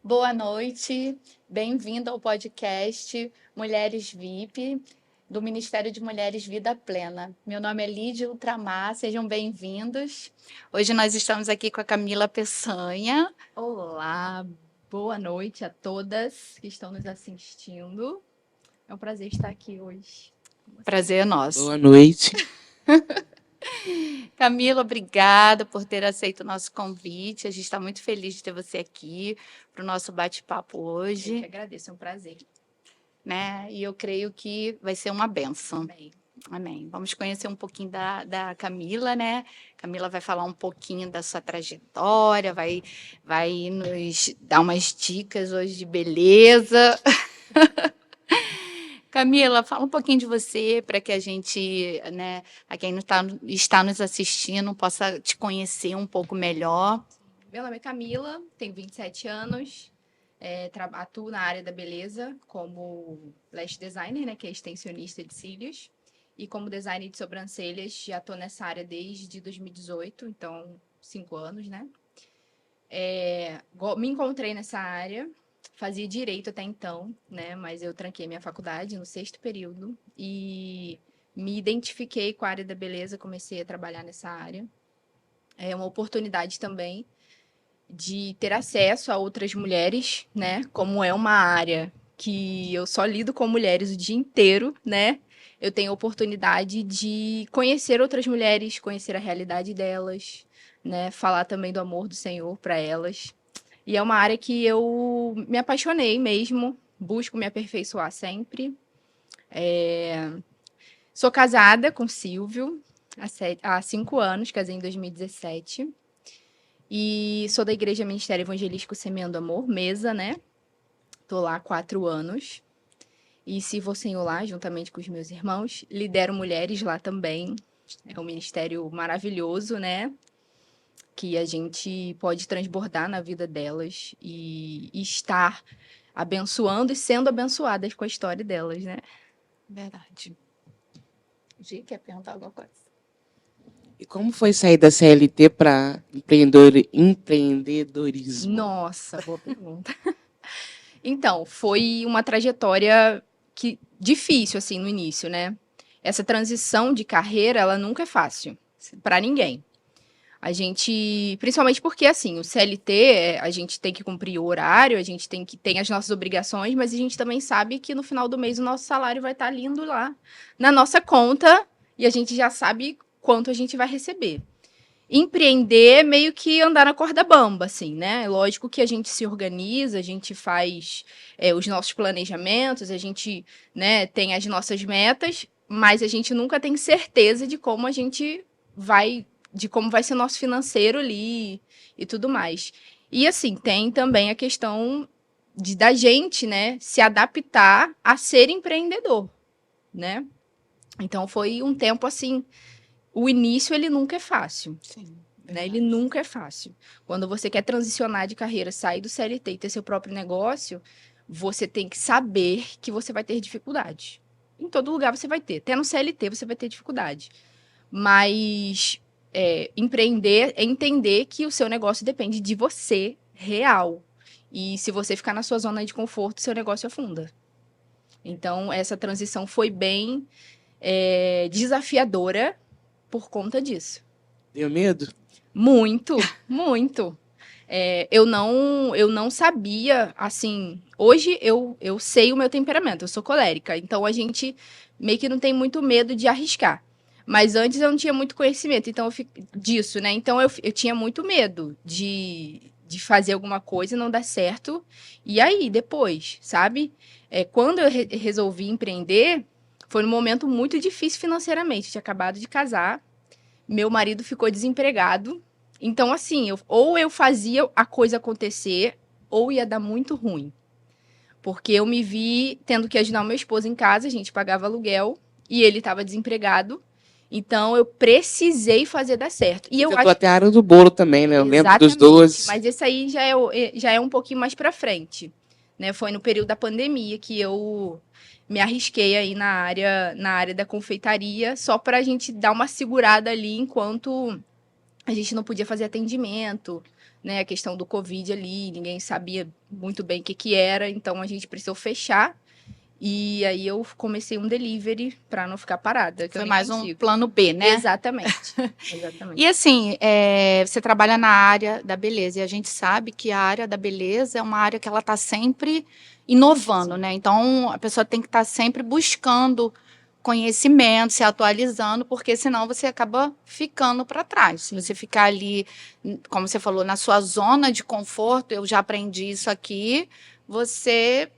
Boa noite, bem-vindo ao podcast Mulheres VIP, do Ministério de Mulheres Vida Plena. Meu nome é Lídia Ultramar, sejam bem-vindos. Hoje nós estamos aqui com a Camila Peçanha. Olá, boa noite a todas que estão nos assistindo. É um prazer estar aqui hoje. Prazer é nosso. Boa noite. Camila, obrigada por ter aceito o nosso convite. A gente está muito feliz de ter você aqui para o nosso bate-papo Eu hoje, que agradeço, é um prazer. né? E eu creio que vai ser uma bênção. Amém. Amém. Vamos conhecer um pouquinho da Camila, né? Camila vai falar um pouquinho da sua trajetória, vai nos dar umas dicas hoje de beleza. Camila, fala um pouquinho de você para que a gente, né, a quem não está nos assistindo, possa te conhecer um pouco melhor. Meu nome é Camila, tenho 27 anos, atuo na área da beleza como lash designer, né, que é extensionista de cílios, e como designer de sobrancelhas, já estou nessa área desde 2018, então 5 anos, né? Me encontrei nessa área, fazia direito até então, né? Mas eu tranquei minha faculdade no 6º período e me identifiquei com a área da beleza, comecei a trabalhar nessa área. É uma oportunidade também de ter acesso a outras mulheres, né? Como é uma área que eu só lido com mulheres o dia inteiro, né? Eu tenho a oportunidade de conhecer outras mulheres, conhecer a realidade delas, né? Falar também do amor do Senhor para elas. E é uma área que eu me apaixonei mesmo, busco me aperfeiçoar sempre. Sou casada com Silvio há 5 anos, casei em 2017. E sou da Igreja Ministério Evangelístico Semeando Amor, mesa, né? Tô lá há 4 anos. E sirvo ao Senhor lá, juntamente com os meus irmãos. Lidero mulheres lá também. É um ministério maravilhoso, né? Que a gente pode transbordar na vida delas e estar abençoando e sendo abençoadas com a história delas, né? Verdade. Gi, quer perguntar alguma coisa? E como foi sair da CLT para empreendedorismo? Nossa, boa pergunta. Então, foi uma trajetória difícil, assim, no início, né? Essa transição de carreira, ela nunca é fácil para ninguém. A gente, principalmente porque, assim, o CLT, a gente tem que cumprir o horário, a gente tem as nossas obrigações, mas a gente também sabe que no final do mês o nosso salário vai estar lindo lá na nossa conta e a gente já sabe quanto a gente vai receber. Empreender é meio que andar na corda bamba, assim, né? Lógico que a gente se organiza, a gente faz os nossos planejamentos, a gente, né, tem as nossas metas, mas a gente nunca tem certeza de como a gente vai, de como vai ser o nosso financeiro ali e tudo mais. E assim, tem também a questão da gente, né, se adaptar a ser empreendedor, né? Então foi um tempo assim, o início ele nunca é fácil. Sim. Né? Ele nunca é fácil. Quando você quer transicionar de carreira, sair do CLT e ter seu próprio negócio, você tem que saber que você vai ter dificuldade. Em todo lugar você vai ter. Até no CLT você vai ter dificuldade. Mas empreender é entender que o seu negócio depende de você, real. E se você ficar na sua zona de conforto, seu negócio afunda. Então, essa transição foi bem desafiadora por conta disso. Deu medo? Muito, muito. Eu não sabia, assim, hoje eu sei o meu temperamento, eu sou colérica, então a gente meio que não tem muito medo de arriscar. Mas antes eu não tinha muito conhecimento, então disso, né? Então eu tinha muito medo de fazer alguma coisa e não dar certo. E aí, depois, sabe? Quando eu resolvi empreender, foi num momento muito difícil financeiramente. Eu tinha acabado de casar, meu marido ficou desempregado. Então, assim, ou eu fazia a coisa acontecer, ou ia dar muito ruim. Porque eu me vi tendo que ajudar o meu esposo em casa, a gente pagava aluguel, e ele estava desempregado. Então, eu precisei fazer dar certo. E Você eu tentou acho até a área do bolo também, né? Eu lembro dos exatamente, doces. mas esse aí já é um pouquinho mais para frente, né? Foi no período da pandemia que eu me arrisquei aí na área da confeitaria, só para a gente dar uma segurada ali enquanto a gente não podia fazer atendimento, né? A questão do Covid ali, ninguém sabia muito bem o que que era, então a gente precisou fechar. E aí eu comecei um delivery para não ficar parada. Que Foi eu nem mais um consigo. plano B, né? Exatamente. Exatamente. E assim, você trabalha na área da beleza, e a gente sabe que a área da beleza é uma área que ela está sempre inovando, né? Então, a pessoa tem que estar sempre buscando conhecimento, se atualizando, porque senão você acaba ficando para trás. Se você ficar ali, como você falou, na sua zona de conforto, eu já aprendi isso aqui, você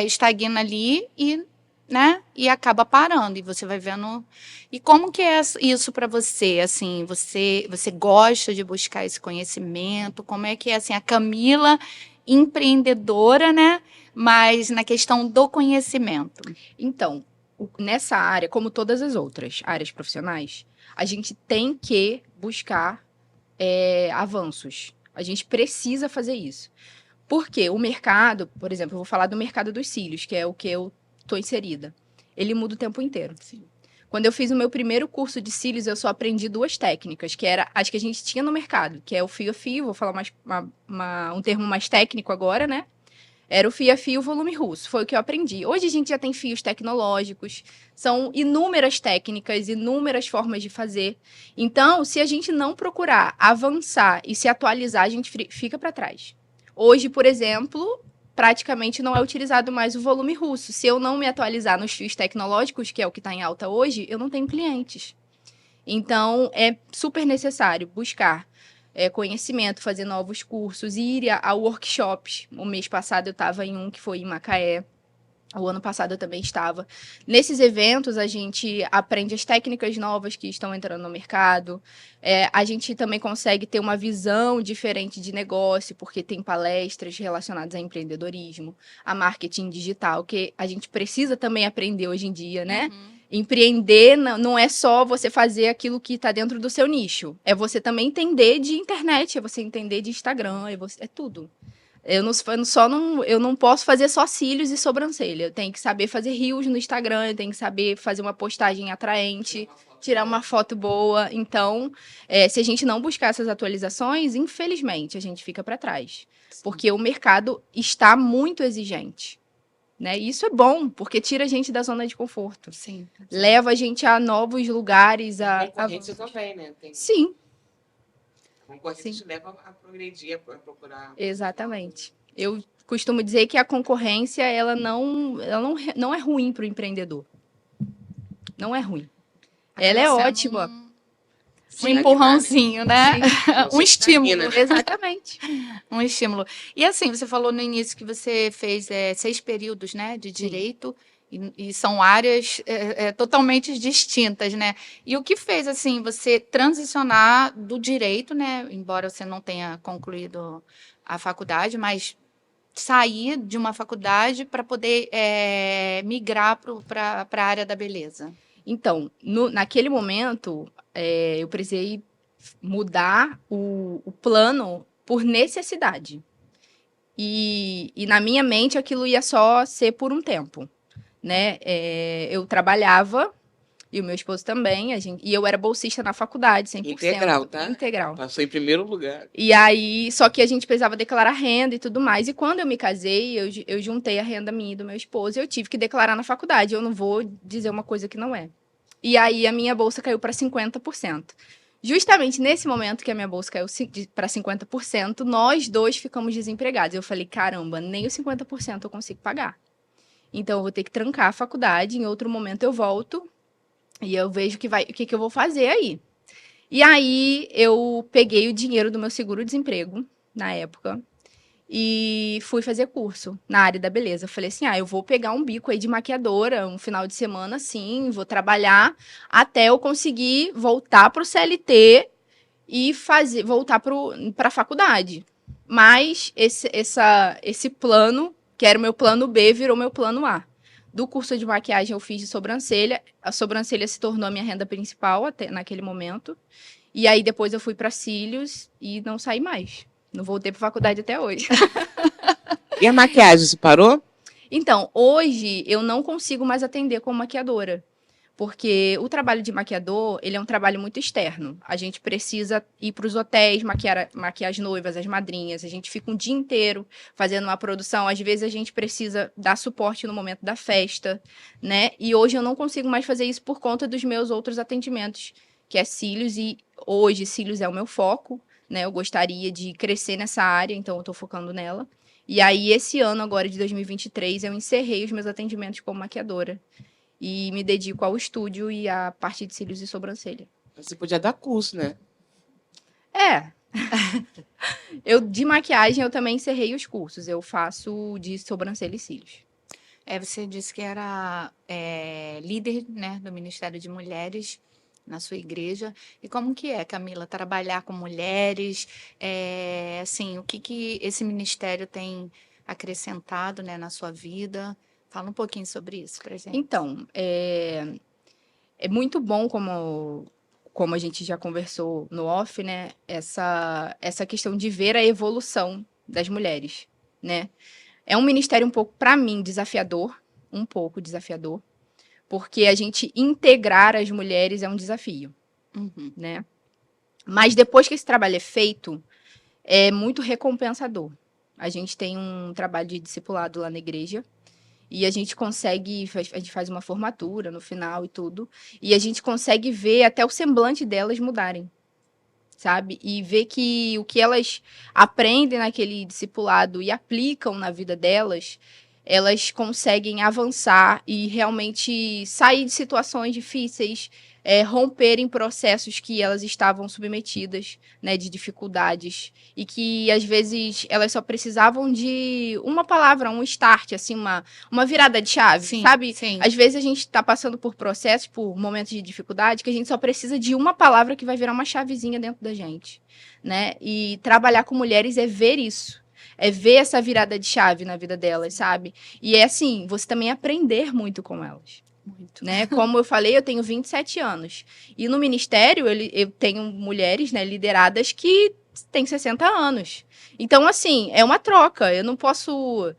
estagna ali e, né, e acaba parando, e você vai vendo. E como que é isso para você? Assim, você gosta de buscar esse conhecimento? Como é que é assim a Camila empreendedora, né? Mas na questão do conhecimento. Então, nessa área, como todas as outras áreas profissionais, a gente tem que buscar avanços. A gente precisa fazer isso. Porque o mercado, por exemplo, eu vou falar do mercado dos cílios, que é o que eu estou inserida. Ele muda o tempo inteiro. Sim. Quando eu fiz o meu primeiro curso de cílios, eu só aprendi 2 técnicas, que era as que a gente tinha no mercado, que é o fio a fio, vou falar um termo mais técnico agora, né? Era o fio a fio, volume russo. Foi o que eu aprendi. Hoje a gente já tem fios tecnológicos, são inúmeras técnicas, inúmeras formas de fazer. Então, se a gente não procurar avançar e se atualizar, a gente fica para trás. Hoje, por exemplo, praticamente não é utilizado mais o volume russo. Se eu não me atualizar nos fios tecnológicos, que é o que está em alta hoje, eu não tenho clientes. Então, é super necessário buscar conhecimento, fazer novos cursos, ir a workshops. O mês passado eu estava em um que foi em Macaé. O ano passado eu também estava. Nesses eventos, a gente aprende as técnicas novas que estão entrando no mercado. A gente também consegue ter uma visão diferente de negócio, porque tem palestras relacionadas a empreendedorismo, a marketing digital, que a gente precisa também aprender hoje em dia, né? Empreender não é só você fazer aquilo que está dentro do seu nicho. É você também entender de internet, é você entender de Instagram, é tudo. Eu não posso fazer só cílios e sobrancelha. Eu tenho que saber fazer reels no Instagram, eu tenho que saber fazer uma postagem atraente, tirar uma foto boa. Então, se a gente não buscar essas atualizações, infelizmente, a gente fica para trás. Porque o mercado está muito exigente. Né? E isso é bom, porque tira a gente da zona de conforto. Sim. Leva a gente a novos lugares. A concorrência também, né? Sim. A concorrência te leva a progredir, a procurar. Exatamente. Eu costumo dizer que a concorrência ela não é ruim para o empreendedor. Não é ruim. Ela é ótima. Um empurrãozinho, né? Um estímulo. Exatamente. Um estímulo. E assim, você falou no início que você fez 6 períodos, né, de direito, e são áreas totalmente distintas, né? E o que fez, assim, você transicionar do direito, né, embora você não tenha concluído a faculdade, mas sair de uma faculdade para poder migrar para a área da beleza? Então, naquele momento, eu precisei mudar o plano por necessidade. E na minha mente, aquilo ia só ser por um tempo. Né? Eu trabalhava, e o meu esposo também, e eu era bolsista na faculdade, 100%. Integral, tá? Integral. Passou em primeiro lugar. E aí, só que a gente precisava declarar renda e tudo mais. E quando eu me casei, eu juntei a renda minha e do meu esposo, e eu tive que declarar na faculdade. Eu não vou dizer uma coisa que não é. E aí, a minha bolsa caiu para 50%. Justamente nesse momento que a minha bolsa caiu para 50%, nós dois ficamos desempregados. Eu falei, caramba, nem os 50% eu consigo pagar. Então, eu vou ter que trancar a faculdade, em outro momento eu volto e eu vejo o que eu vou fazer aí. E aí, eu peguei o dinheiro do meu seguro-desemprego, na época, e fui fazer curso na área da beleza. Eu falei assim, eu vou pegar um bico aí de maquiadora, um final de semana, assim, vou trabalhar até eu conseguir voltar para o CLT e voltar para a faculdade. Mas esse plano, que era o meu plano B, virou meu plano A. Do curso de maquiagem eu fiz de sobrancelha. A sobrancelha se tornou a minha renda principal até naquele momento. E aí depois eu fui para cílios e não saí mais. Não voltei para faculdade até hoje. E a maquiagem, você parou? Então, hoje eu não consigo mais atender como maquiadora. Porque o trabalho de maquiador, ele é um trabalho muito externo. A gente precisa ir para os hotéis, maquiar as noivas, as madrinhas. A gente fica um dia inteiro fazendo uma produção. Às vezes a gente precisa dar suporte no momento da festa, né? E hoje eu não consigo mais fazer isso por conta dos meus outros atendimentos, que é cílios. E hoje cílios é o meu foco, né? Eu gostaria de crescer nessa área, então eu estou focando nela. E aí, esse ano agora de 2023, eu encerrei os meus atendimentos como maquiadora e me dedico ao estúdio e à parte de cílios e sobrancelha. Você podia dar curso, né? É. Eu, de maquiagem, eu também encerrei os cursos. Eu faço de sobrancelha e cílios. Você disse que era líder, né, do Ministério de Mulheres na sua igreja. E como que é, Camila, trabalhar com mulheres? Assim, o que esse ministério tem acrescentado, né, na sua vida? Fala um pouquinho sobre isso pra gente. Então, é muito bom, como a gente já conversou no off, né? Essa questão de ver a evolução das mulheres, né? É um ministério um pouco, para mim, desafiador, um pouco desafiador, porque a gente integrar as mulheres é um desafio, Uhum. né? Mas depois que esse trabalho é feito, é muito recompensador. A gente tem um trabalho de discipulado lá na igreja, e a gente consegue, a gente faz uma formatura no final e tudo, e a gente consegue ver até o semblante delas mudarem, sabe? E ver que o que elas aprendem naquele discipulado e aplicam na vida delas, elas conseguem avançar e realmente sair de situações difíceis, romperem processos que elas estavam submetidas, né, de dificuldades, e que às vezes elas só precisavam de uma palavra, um start, assim, uma virada de chave, Sim, sabe? sim. Às vezes a gente está passando por processos, por momentos de dificuldade, que a gente só precisa de uma palavra que vai virar uma chavezinha dentro da gente, né? E trabalhar com mulheres é ver isso. É ver essa virada de chave na vida delas, sabe? E é assim, você também aprender muito com elas. Muito. Né? Como eu falei, eu tenho 27 anos. E no ministério, eu tenho mulheres, né, lideradas que têm 60 anos. Então, assim, é uma troca. Eu não posso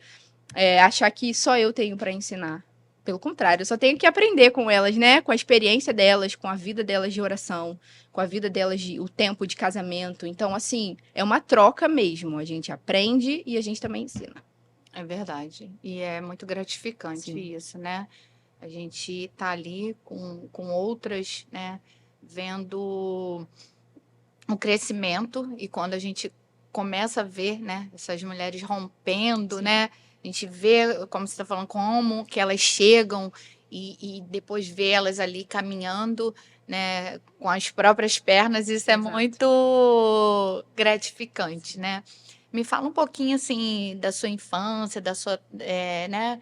achar que só eu tenho para ensinar. Pelo contrário, eu só tenho que aprender com elas, né? Com a experiência delas, com a vida delas de oração, com a vida delas o tempo de casamento. Então, assim, é uma troca mesmo. A gente aprende e a gente também ensina. É verdade. E é muito gratificante Sim. isso, né? A gente tá ali com outras, né? Vendo o crescimento, e quando a gente começa a ver, né, essas mulheres rompendo, Sim. né? A gente vê, como você está falando, como que elas chegam e depois vê elas ali caminhando, né, com as próprias pernas, isso é Exato. muito gratificante, né? Me fala um pouquinho, assim, da sua infância, da sua, né,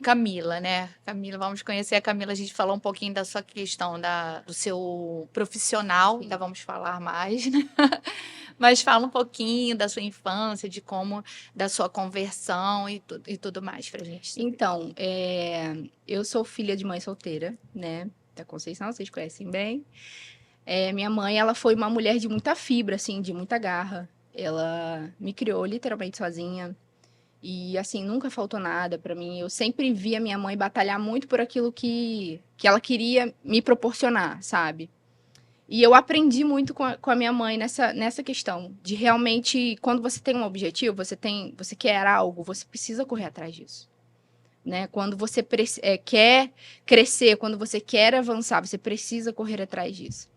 Camila, né? Camila, vamos conhecer a Camila, a gente falou um pouquinho da sua questão do seu profissional, Sim. ainda vamos falar mais, né? Mas fala um pouquinho da sua infância, de como, da sua conversão e tudo mais pra gente saber. Então, eu sou filha de mãe solteira, né? Da Conceição, vocês conhecem bem. Minha mãe, ela foi uma mulher de muita fibra, assim, de muita garra. Ela me criou literalmente sozinha. E, assim, nunca faltou nada pra mim. Eu sempre vi a minha mãe batalhar muito por aquilo que ela queria me proporcionar, sabe? E eu aprendi muito com a minha mãe nessa questão de realmente, quando você tem um objetivo, você quer algo, você precisa correr atrás disso. Né? Quando você quer crescer, quando você quer avançar, você precisa correr atrás disso.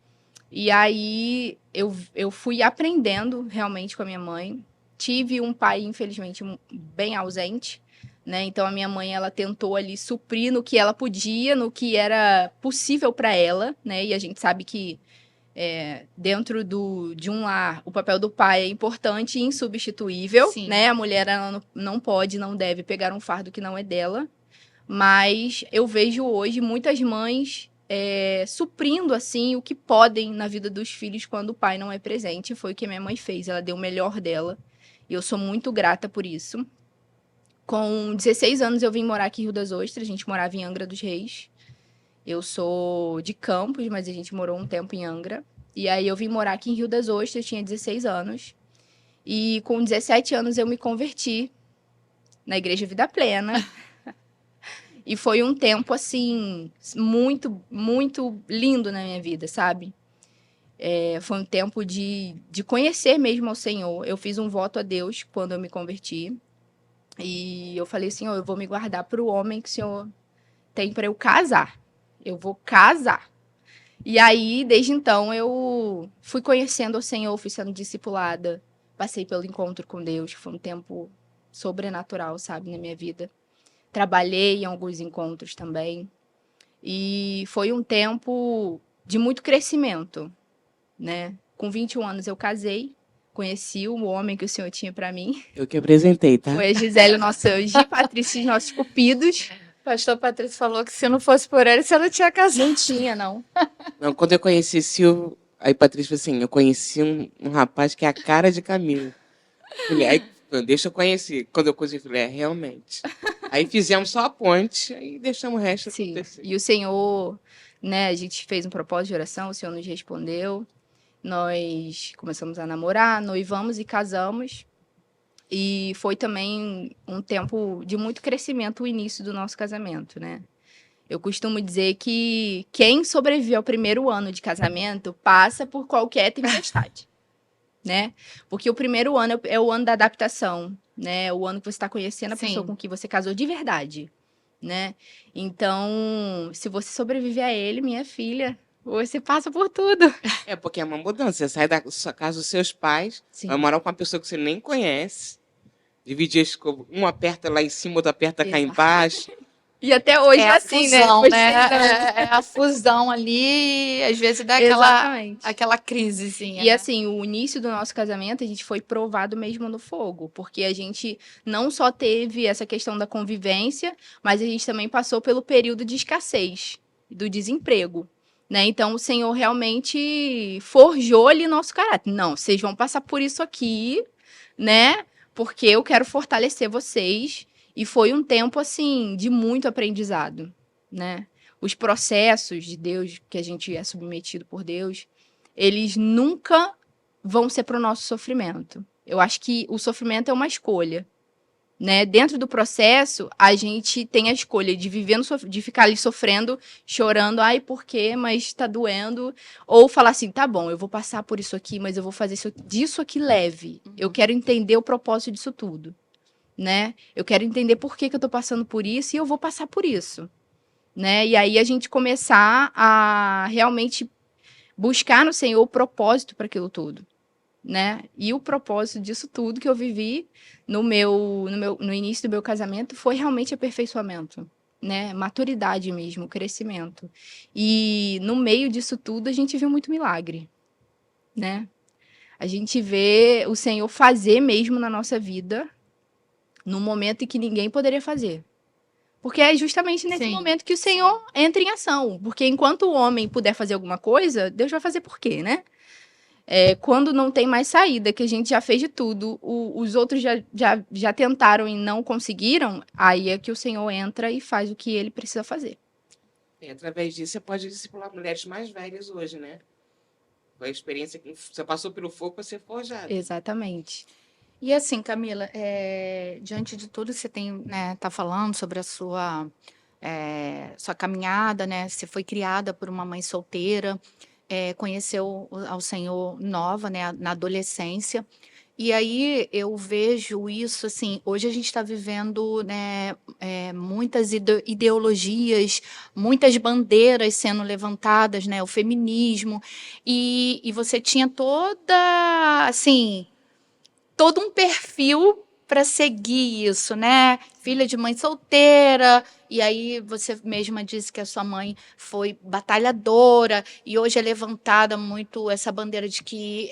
E aí eu fui aprendendo realmente com a minha mãe. Tive um pai, infelizmente, bem ausente, né? Então a minha mãe, ela tentou ali suprir no que ela podia, no que era possível para ela, né? E a gente sabe que dentro de um lar, o papel do pai é importante e insubstituível, Sim. né? A mulher, ela não pode, não deve pegar um fardo que não é dela. Mas eu vejo hoje muitas mães suprindo, assim, o que podem na vida dos filhos quando o pai não é presente. Foi o que minha mãe fez, ela deu o melhor dela. E eu sou muito grata por isso. Com 16 anos eu vim morar aqui em Rio das Ostras, a gente morava em Angra dos Reis. Eu sou de Campos, mas a gente morou um tempo em Angra. E aí eu vim morar aqui em Rio das Ostras, tinha 16 anos. E com 17 anos eu me converti na Igreja Vida Plena. E foi um tempo, assim, muito, muito lindo na minha vida, sabe? Foi um tempo de conhecer mesmo ao Senhor. Eu fiz um voto a Deus quando eu me converti. E eu falei, Senhor, eu vou me guardar para o homem que o Senhor tem para eu casar. Eu vou casar. E aí, desde então, eu fui conhecendo o Senhor, fui sendo discipulada. Passei pelo encontro com Deus, que foi um tempo sobrenatural, sabe, na minha vida. Trabalhei em alguns encontros também. E foi um tempo de muito crescimento, né? Com 21 anos eu casei, conheci o homem que o Senhor tinha para mim. Eu que apresentei, tá? Foi a Gisele, o nosso anjo, e Patrícia, os nossos cupidos. Pastor Patrício falou que se não fosse por ele, você não tinha casado. Não tinha, não. Não, quando eu conheci Silvio, aí Patrícia falou assim, eu conheci um rapaz que é a cara de Camila. Falei, aí, deixa eu conhecer. Quando eu conheci, falei, realmente. Aí fizemos só a ponte, aí deixamos o resto Sim. acontecer. E o Senhor, né, a gente fez um propósito de oração, o Senhor nos respondeu. Nós começamos a namorar, noivamos e casamos. E foi também um tempo de muito crescimento o início do nosso casamento, né? Eu costumo dizer que quem sobrevive ao primeiro ano de casamento passa por qualquer tempestade, né? Porque o primeiro ano é o ano da adaptação, né? O ano que você está conhecendo a pessoa Sim. com quem você casou de verdade, né? Então, se você sobreviver a ele, minha filha, você passa por tudo. É, porque é uma mudança. Você sai da sua casa dos seus pais, Sim. vai morar com uma pessoa que você nem conhece, dividir a escova, um aperta lá em cima, outro aperta cá Exato. embaixo. E até hoje é a assim, fusão, né? né? É a fusão ali, às vezes dá Exatamente. aquela crisezinha. E assim, o início do nosso casamento, a gente foi provado mesmo no fogo, porque a gente não só teve essa questão da convivência, mas a gente também passou pelo período de escassez, do desemprego, né? Então, o Senhor realmente forjou ali nosso caráter. Não, vocês vão passar por isso aqui, né? Porque eu quero fortalecer vocês. E foi um tempo, assim, de muito aprendizado, né? Os processos de Deus, que a gente é submetido por Deus, eles nunca vão ser para o nosso sofrimento. Eu acho que o sofrimento é uma escolha, né? Dentro do processo, a gente tem a escolha de viver de ficar ali sofrendo, chorando, ai, por quê? Mas tá doendo. Ou falar assim, tá bom, eu vou passar por isso aqui, mas eu vou fazer disso aqui leve. Eu quero entender o propósito disso tudo, né? Eu quero entender por que eu tô passando por isso e eu vou passar por isso, né? E aí a gente começar a realmente buscar no Senhor o propósito para aquilo tudo, né? E o propósito disso tudo que eu vivi no início do meu casamento foi realmente aperfeiçoamento, né? Maturidade mesmo, crescimento. E no meio disso tudo a gente viu muito milagre, né? A gente vê o Senhor fazer mesmo na nossa vida, no momento em que ninguém poderia fazer. Porque é justamente nesse momento que o Senhor entra em ação. Porque enquanto o homem puder fazer alguma coisa, Deus vai fazer por quê, né? Quando não tem mais saída, que a gente já fez de tudo, os outros já tentaram e não conseguiram, aí é que o Senhor entra e faz o que ele precisa fazer. E através disso, você pode discipular mulheres mais velhas hoje, né? Foi a experiência que você passou pelo fogo para ser forjada. Exatamente. E assim, Camila, diante de tudo que você tem, né, tá falando sobre a sua caminhada, né? Você foi criada por uma mãe solteira, conheceu ao Senhor nova, né, na adolescência. E aí eu vejo isso assim, hoje a gente está vivendo, né, muitas ideologias, muitas bandeiras sendo levantadas, né, o feminismo, e você tinha assim, todo um perfil para seguir isso, né? Filha de mãe solteira, e aí você mesma disse que a sua mãe foi batalhadora, e hoje é levantada muito essa bandeira de que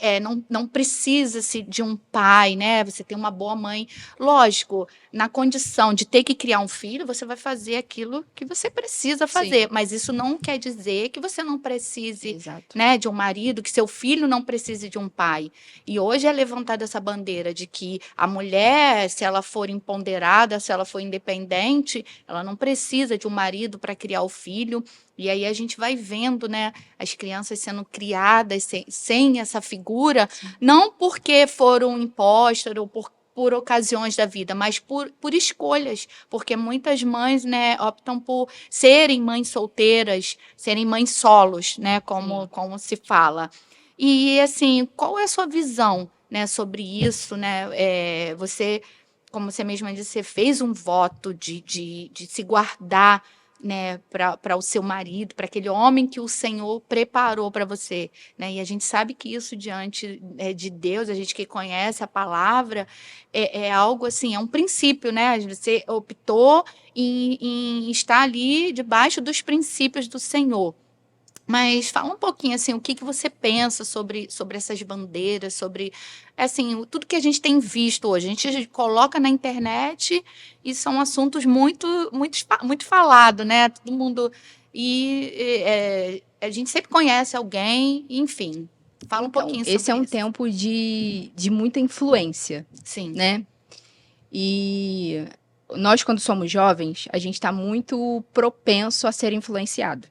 não precisa-se de um pai, né? Você tem uma boa mãe. Lógico, na condição de ter que criar um filho, você vai fazer aquilo que você precisa fazer, mas isso não quer dizer que você não precise, né, de um marido, que seu filho não precise de um pai. E hoje é levantada essa bandeira de que a mulher, se ela for empoderada, se ela for independente, ela não precisa de um marido para criar o filho. E aí a gente vai vendo, né, as crianças sendo criadas sem essa figura, não porque foram impostas ou por por ocasiões da vida, mas por escolhas, porque muitas mães, né, optam por serem mães solteiras, serem mães solos, né, como se fala. E, assim, qual é a sua visão, né, sobre isso, né? Você, como você mesma disse, você fez um voto de se guardar, né, para o seu marido, para aquele homem que o Senhor preparou para você, né? E a gente sabe que isso diante de Deus, a gente que conhece a palavra, é algo assim, é um princípio, né? Você optou em estar ali debaixo dos princípios do Senhor. Mas fala um pouquinho assim, o que que você pensa sobre essas bandeiras, sobre assim, tudo que a gente tem visto hoje. A gente coloca na internet e são assuntos muito falado, né? Todo mundo a gente sempre conhece alguém, enfim. Fala um Então, pouquinho esse é sobre um isso. tempo de muita influência, Sim, né? E nós, quando somos jovens, a gente está muito propenso a ser influenciado.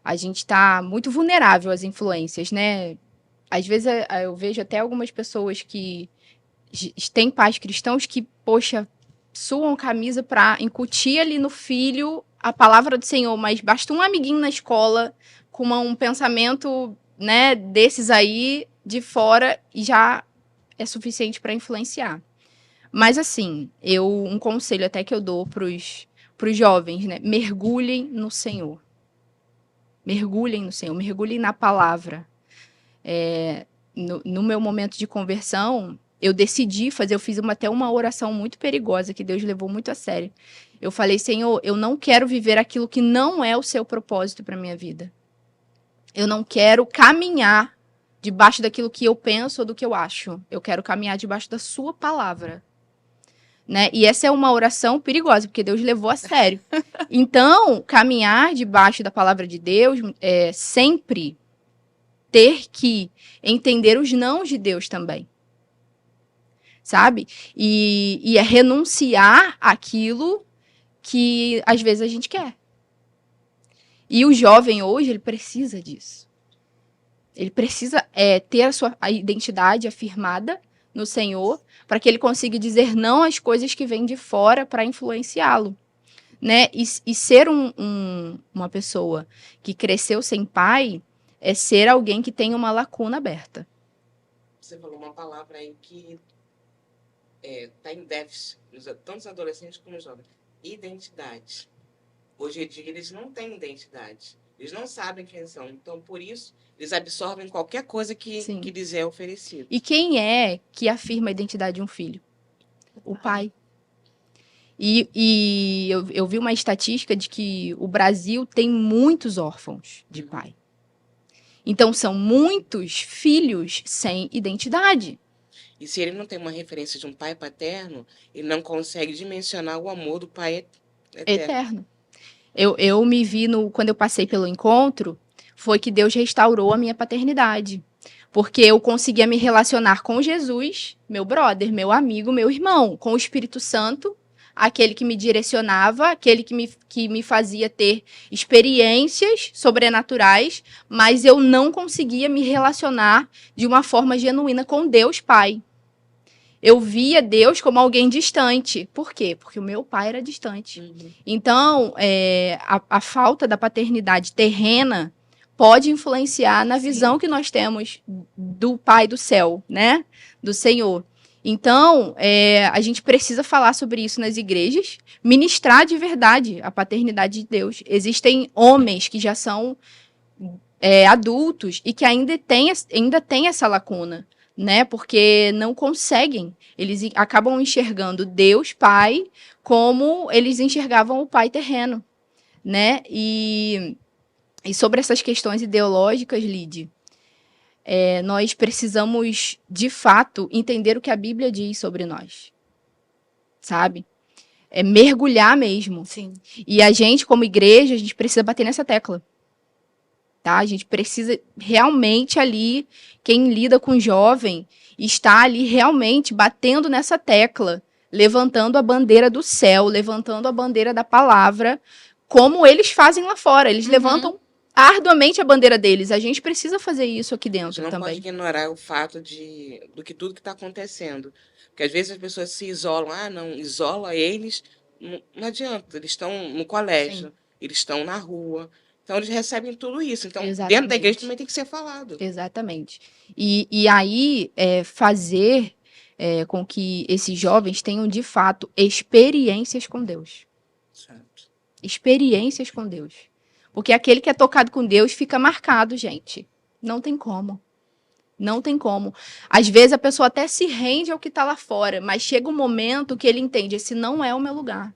A gente está muito vulnerável às influências, né? Às vezes eu vejo até algumas pessoas que têm pais cristãos que, poxa, suam camisa para incutir ali no filho a palavra do Senhor, mas basta um amiguinho na escola com um pensamento, né, desses aí de fora e já é suficiente para influenciar. Mas assim, um conselho até que eu dou pros jovens, né? Mergulhem no Senhor. Mergulhem no Senhor, mergulhem na palavra. No meu momento de conversão, eu decidi fazer, eu fiz até uma oração muito perigosa, que Deus levou muito a sério. Eu falei, Senhor, eu não quero viver aquilo que não é o seu propósito para minha vida. Eu não quero caminhar debaixo daquilo que eu penso ou do que eu acho. Eu quero caminhar debaixo da sua palavra. Né? E essa é uma oração perigosa, porque Deus levou a sério. Então, caminhar debaixo da palavra de Deus é sempre ter que entender os nãos de Deus também. Sabe? E é renunciar àquilo que às vezes a gente quer. E o jovem hoje, ele precisa disso. Ele precisa ter a identidade afirmada no Senhor, para que ele consiga dizer não às coisas que vêm de fora para influenciá-lo, né? E ser uma pessoa que cresceu sem pai é ser alguém que tem uma lacuna aberta. Você falou uma palavra aí que está em déficit, tanto os adolescentes como os jovens. Identidade. Hoje em dia eles não têm identidade. Eles não sabem quem são. Então, por isso, eles absorvem qualquer coisa que lhes é oferecido. E quem é que afirma a identidade de um filho? O pai. E eu vi uma estatística de que o Brasil tem muitos órfãos de pai. Então, são muitos filhos sem identidade. E se ele não tem uma referência de um pai paterno, ele não consegue dimensionar o amor do pai eterno. Eu me vi, quando eu passei pelo encontro, foi que Deus restaurou a minha paternidade. Porque eu conseguia me relacionar com Jesus, meu brother, meu amigo, meu irmão, com o Espírito Santo, aquele que me direcionava, aquele que me fazia ter experiências sobrenaturais, mas eu não conseguia me relacionar de uma forma genuína com Deus Pai. Eu via Deus como alguém distante. Por quê? Porque o meu pai era distante. Uhum. Então, a falta da paternidade terrena pode influenciar na visão que nós temos do Pai do céu, né? Do Senhor. Então, a gente precisa falar sobre isso nas igrejas, ministrar de verdade a paternidade de Deus. Existem homens que já são adultos e que ainda têm essa lacuna, né? Porque não conseguem. Eles acabam enxergando Deus Pai como eles enxergavam o Pai terreno, né? E sobre essas questões ideológicas, Lide, nós precisamos, de fato, entender o que a Bíblia diz sobre nós, sabe? Mergulhar mesmo. sim. E a gente, como igreja, a gente precisa bater nessa tecla. Tá? A gente precisa realmente ali, quem lida com jovem, está ali realmente batendo nessa tecla, levantando a bandeira do céu, levantando a bandeira da palavra, como eles fazem lá fora. Eles levantam arduamente a bandeira deles. A gente precisa fazer isso aqui dentro A gente não também. pode ignorar o fato do que tudo que está acontecendo. Porque às vezes as pessoas se isolam. Ah, não, isola eles. Não adianta, eles estão no colégio, eles estão na rua. Então, eles recebem tudo isso. Então, dentro da igreja Exatamente. também tem que ser falado. Exatamente. E aí, fazer com que esses jovens tenham, de fato, experiências com Deus. Certo. Experiências com Deus. Porque aquele que é tocado com Deus fica marcado, gente. Não tem como. Não tem como. Às vezes a pessoa até se rende ao que está lá fora, mas chega um momento que ele entende, esse não é o meu lugar.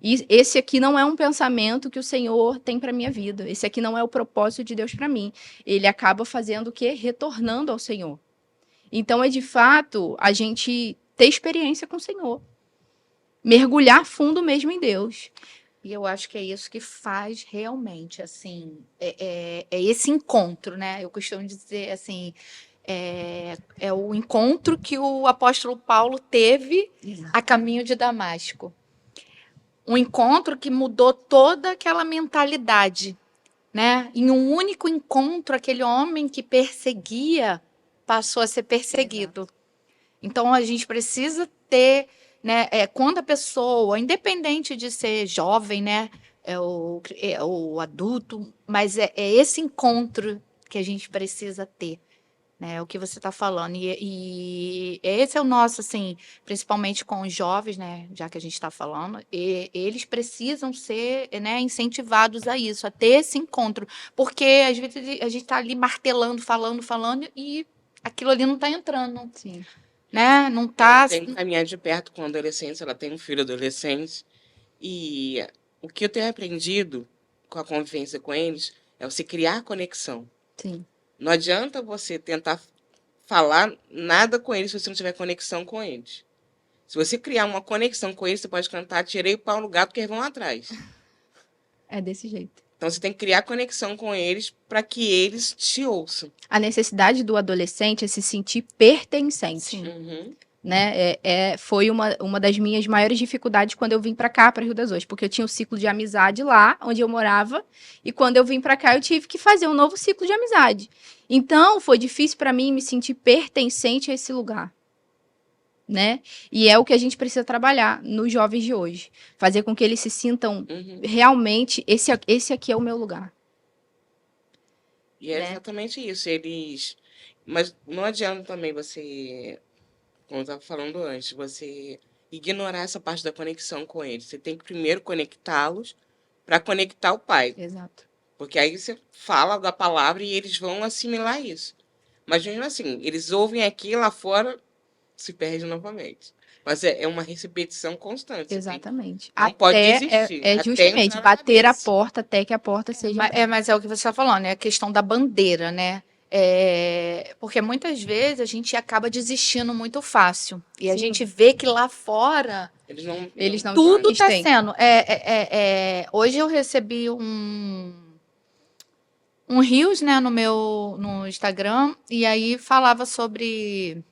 E esse aqui não é um pensamento que o Senhor tem para minha vida. Esse aqui não é o propósito de Deus para mim. Ele acaba fazendo o quê? Retornando ao Senhor. Então é de fato a gente ter experiência com o Senhor. Mergulhar fundo mesmo em Deus. E eu acho que é isso que faz realmente, assim, é esse encontro, né? Eu costumo dizer, assim, é o encontro que o apóstolo Paulo teve a caminho de Damasco. Um encontro que mudou toda aquela mentalidade, né? Em um único encontro, aquele homem que perseguia passou a ser perseguido. Então, a gente precisa ter, né, quando a pessoa, independente de ser jovem, né, é o adulto, mas é esse encontro que a gente precisa ter, né, é o que você está falando. E esse é o nosso, assim, principalmente com os jovens, né, já que a gente está falando, eles precisam ser, né, incentivados a isso, a ter esse encontro, porque às vezes a gente está ali martelando, falando, e aquilo ali não está entrando. Sim. Né? Não tá. Ela tem que caminhar de perto com adolescentes, ela tem um filho adolescente. E o que eu tenho aprendido com a convivência com eles é você criar conexão. Sim. Não adianta você tentar falar nada com eles se você não tiver conexão com eles. Se você criar uma conexão com eles, você pode cantar "Tirei o pau no gato que eles vão lá atrás". É desse jeito. Então você tem que criar conexão com eles para que eles te ouçam. A necessidade do adolescente é se sentir pertencente. Sim. Uhum. Né? Foi uma das minhas maiores dificuldades quando eu vim para cá, para Rio das Ostras, porque eu tinha um ciclo de amizade lá, onde eu morava, e quando eu vim para cá, eu tive que fazer um novo ciclo de amizade. Então, foi difícil para mim me sentir pertencente a esse lugar. Né? E é o que a gente precisa trabalhar nos jovens de hoje. Fazer com que eles se sintam realmente, esse aqui é o meu lugar. E é né? exatamente isso. Mas não adianta também você, como eu estava falando antes, você ignorar essa parte da conexão com eles. Você tem que primeiro conectá-los para conectar o pai. Exato. Porque aí você fala da palavra e eles vão assimilar isso. Mas mesmo assim, eles ouvem aqui, lá fora se perde novamente. Mas é uma repetição constante. Exatamente. Não pode desistir. É até justamente entrar na bater a cabeça. porta até que a porta seja aberta. Mas é o que você está falando, é a questão da bandeira, né? Porque muitas vezes a gente acaba desistindo muito fácil. E a Sim. gente vê que lá fora Eles não tudo está desistem. sendo. Hoje eu recebi um Reels, né, no Instagram, e aí falava sobre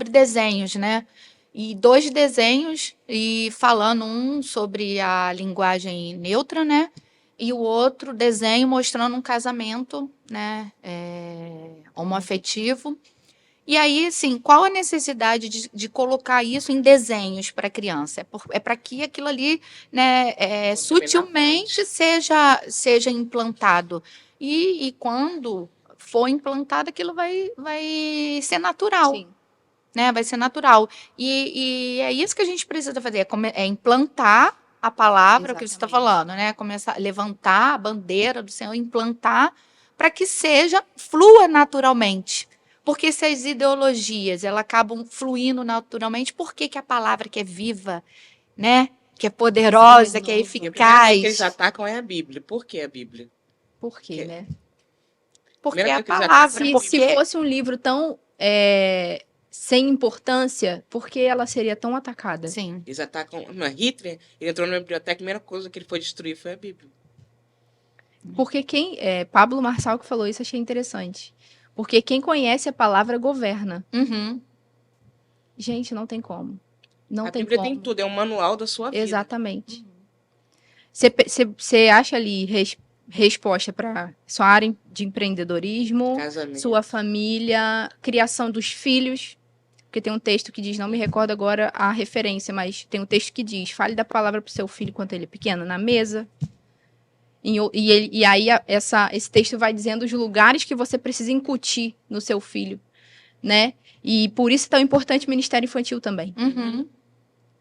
desenhos, né? E 2 desenhos, e falando um sobre a linguagem neutra, né? E o outro desenho mostrando um casamento, né? Homoafetivo. E aí, assim, qual a necessidade de colocar isso em desenhos para a criança? É para que aquilo ali, né, sutilmente seja implantado. E quando for implantado, aquilo vai ser natural. Sim. Né? Vai ser natural. E é isso que a gente precisa fazer, é implantar a palavra, o que você está Exatamente. falando, né? Começar a levantar a bandeira do Senhor, implantar, para que flua naturalmente. Porque se as ideologias elas acabam fluindo naturalmente, por que a palavra que é viva, né? Que é poderosa, que é E a primeira coisa que eles eficaz? atacam é a Bíblia. Por que a Bíblia? Por quê, Que- né? Porque Primeira é a coisa que eles palavra. atacam é a Se Porque fosse um livro tão sem importância, por que ela seria tão atacada? sim. Eles atacam. Não, Hitler, ele entrou na biblioteca, a primeira coisa que ele foi destruir foi a Bíblia. Porque Pablo Marçal que falou isso, achei interessante. Porque quem conhece a palavra governa. Uhum. Gente, não tem como. Não A tem Bíblia como. tem tudo, é um manual da sua vida. Exatamente. Você acha ali resposta para sua área de empreendedorismo, Casamento. sua família, criação dos filhos. porque tem um texto que diz, não me recordo agora a referência, mas tem um texto que diz, fale da palavra para o seu filho quando ele é pequeno, na mesa. E aí esse texto vai dizendo os lugares que você precisa incutir no seu filho, né? E por isso é tão importante o Ministério Infantil também. Uhum.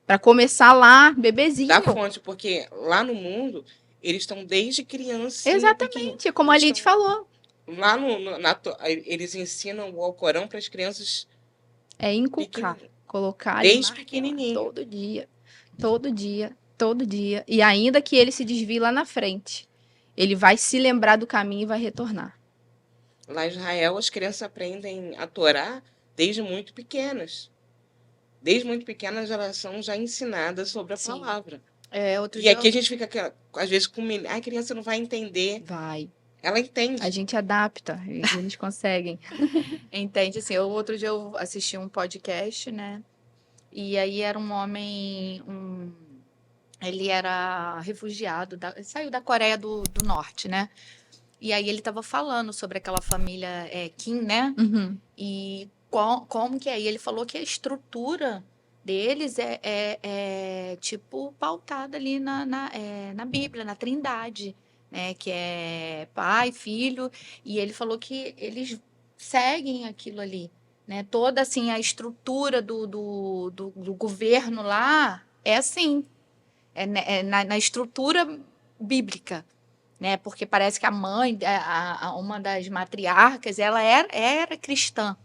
Para começar lá, bebezinho. Da fonte, porque lá no mundo, eles estão desde criança. Exatamente, como a Lid falou. Lá eles ensinam o Alcorão para as crianças. É inculcar, colocar desde pequenininho. Todo dia, todo dia, todo dia. E ainda que ele se desvie lá na frente, ele vai se lembrar do caminho e vai retornar. Lá em Israel, as crianças aprendem a Torá desde muito pequenas. Desde muito pequenas, elas são já ensinadas sobre a palavra. E aqui a gente fica, às vezes, com a criança não vai entender. Vai. Ela entende. A gente adapta, eles conseguem. Entende, assim, outro dia eu assisti um podcast, né? E aí era um homem, ele era refugiado, saiu da Coreia do Norte, né? E aí ele estava falando sobre aquela família Kim, né? Uhum. E como que é? E ele falou que a estrutura deles é tipo pautada ali na Bíblia, na Trindade, né? Que é Pai, Filho, e ele falou que eles seguem aquilo ali, né? Toda assim a estrutura do governo lá é assim, na estrutura bíblica, né? Porque parece que a mãe, uma das matriarcas, ela era cristã,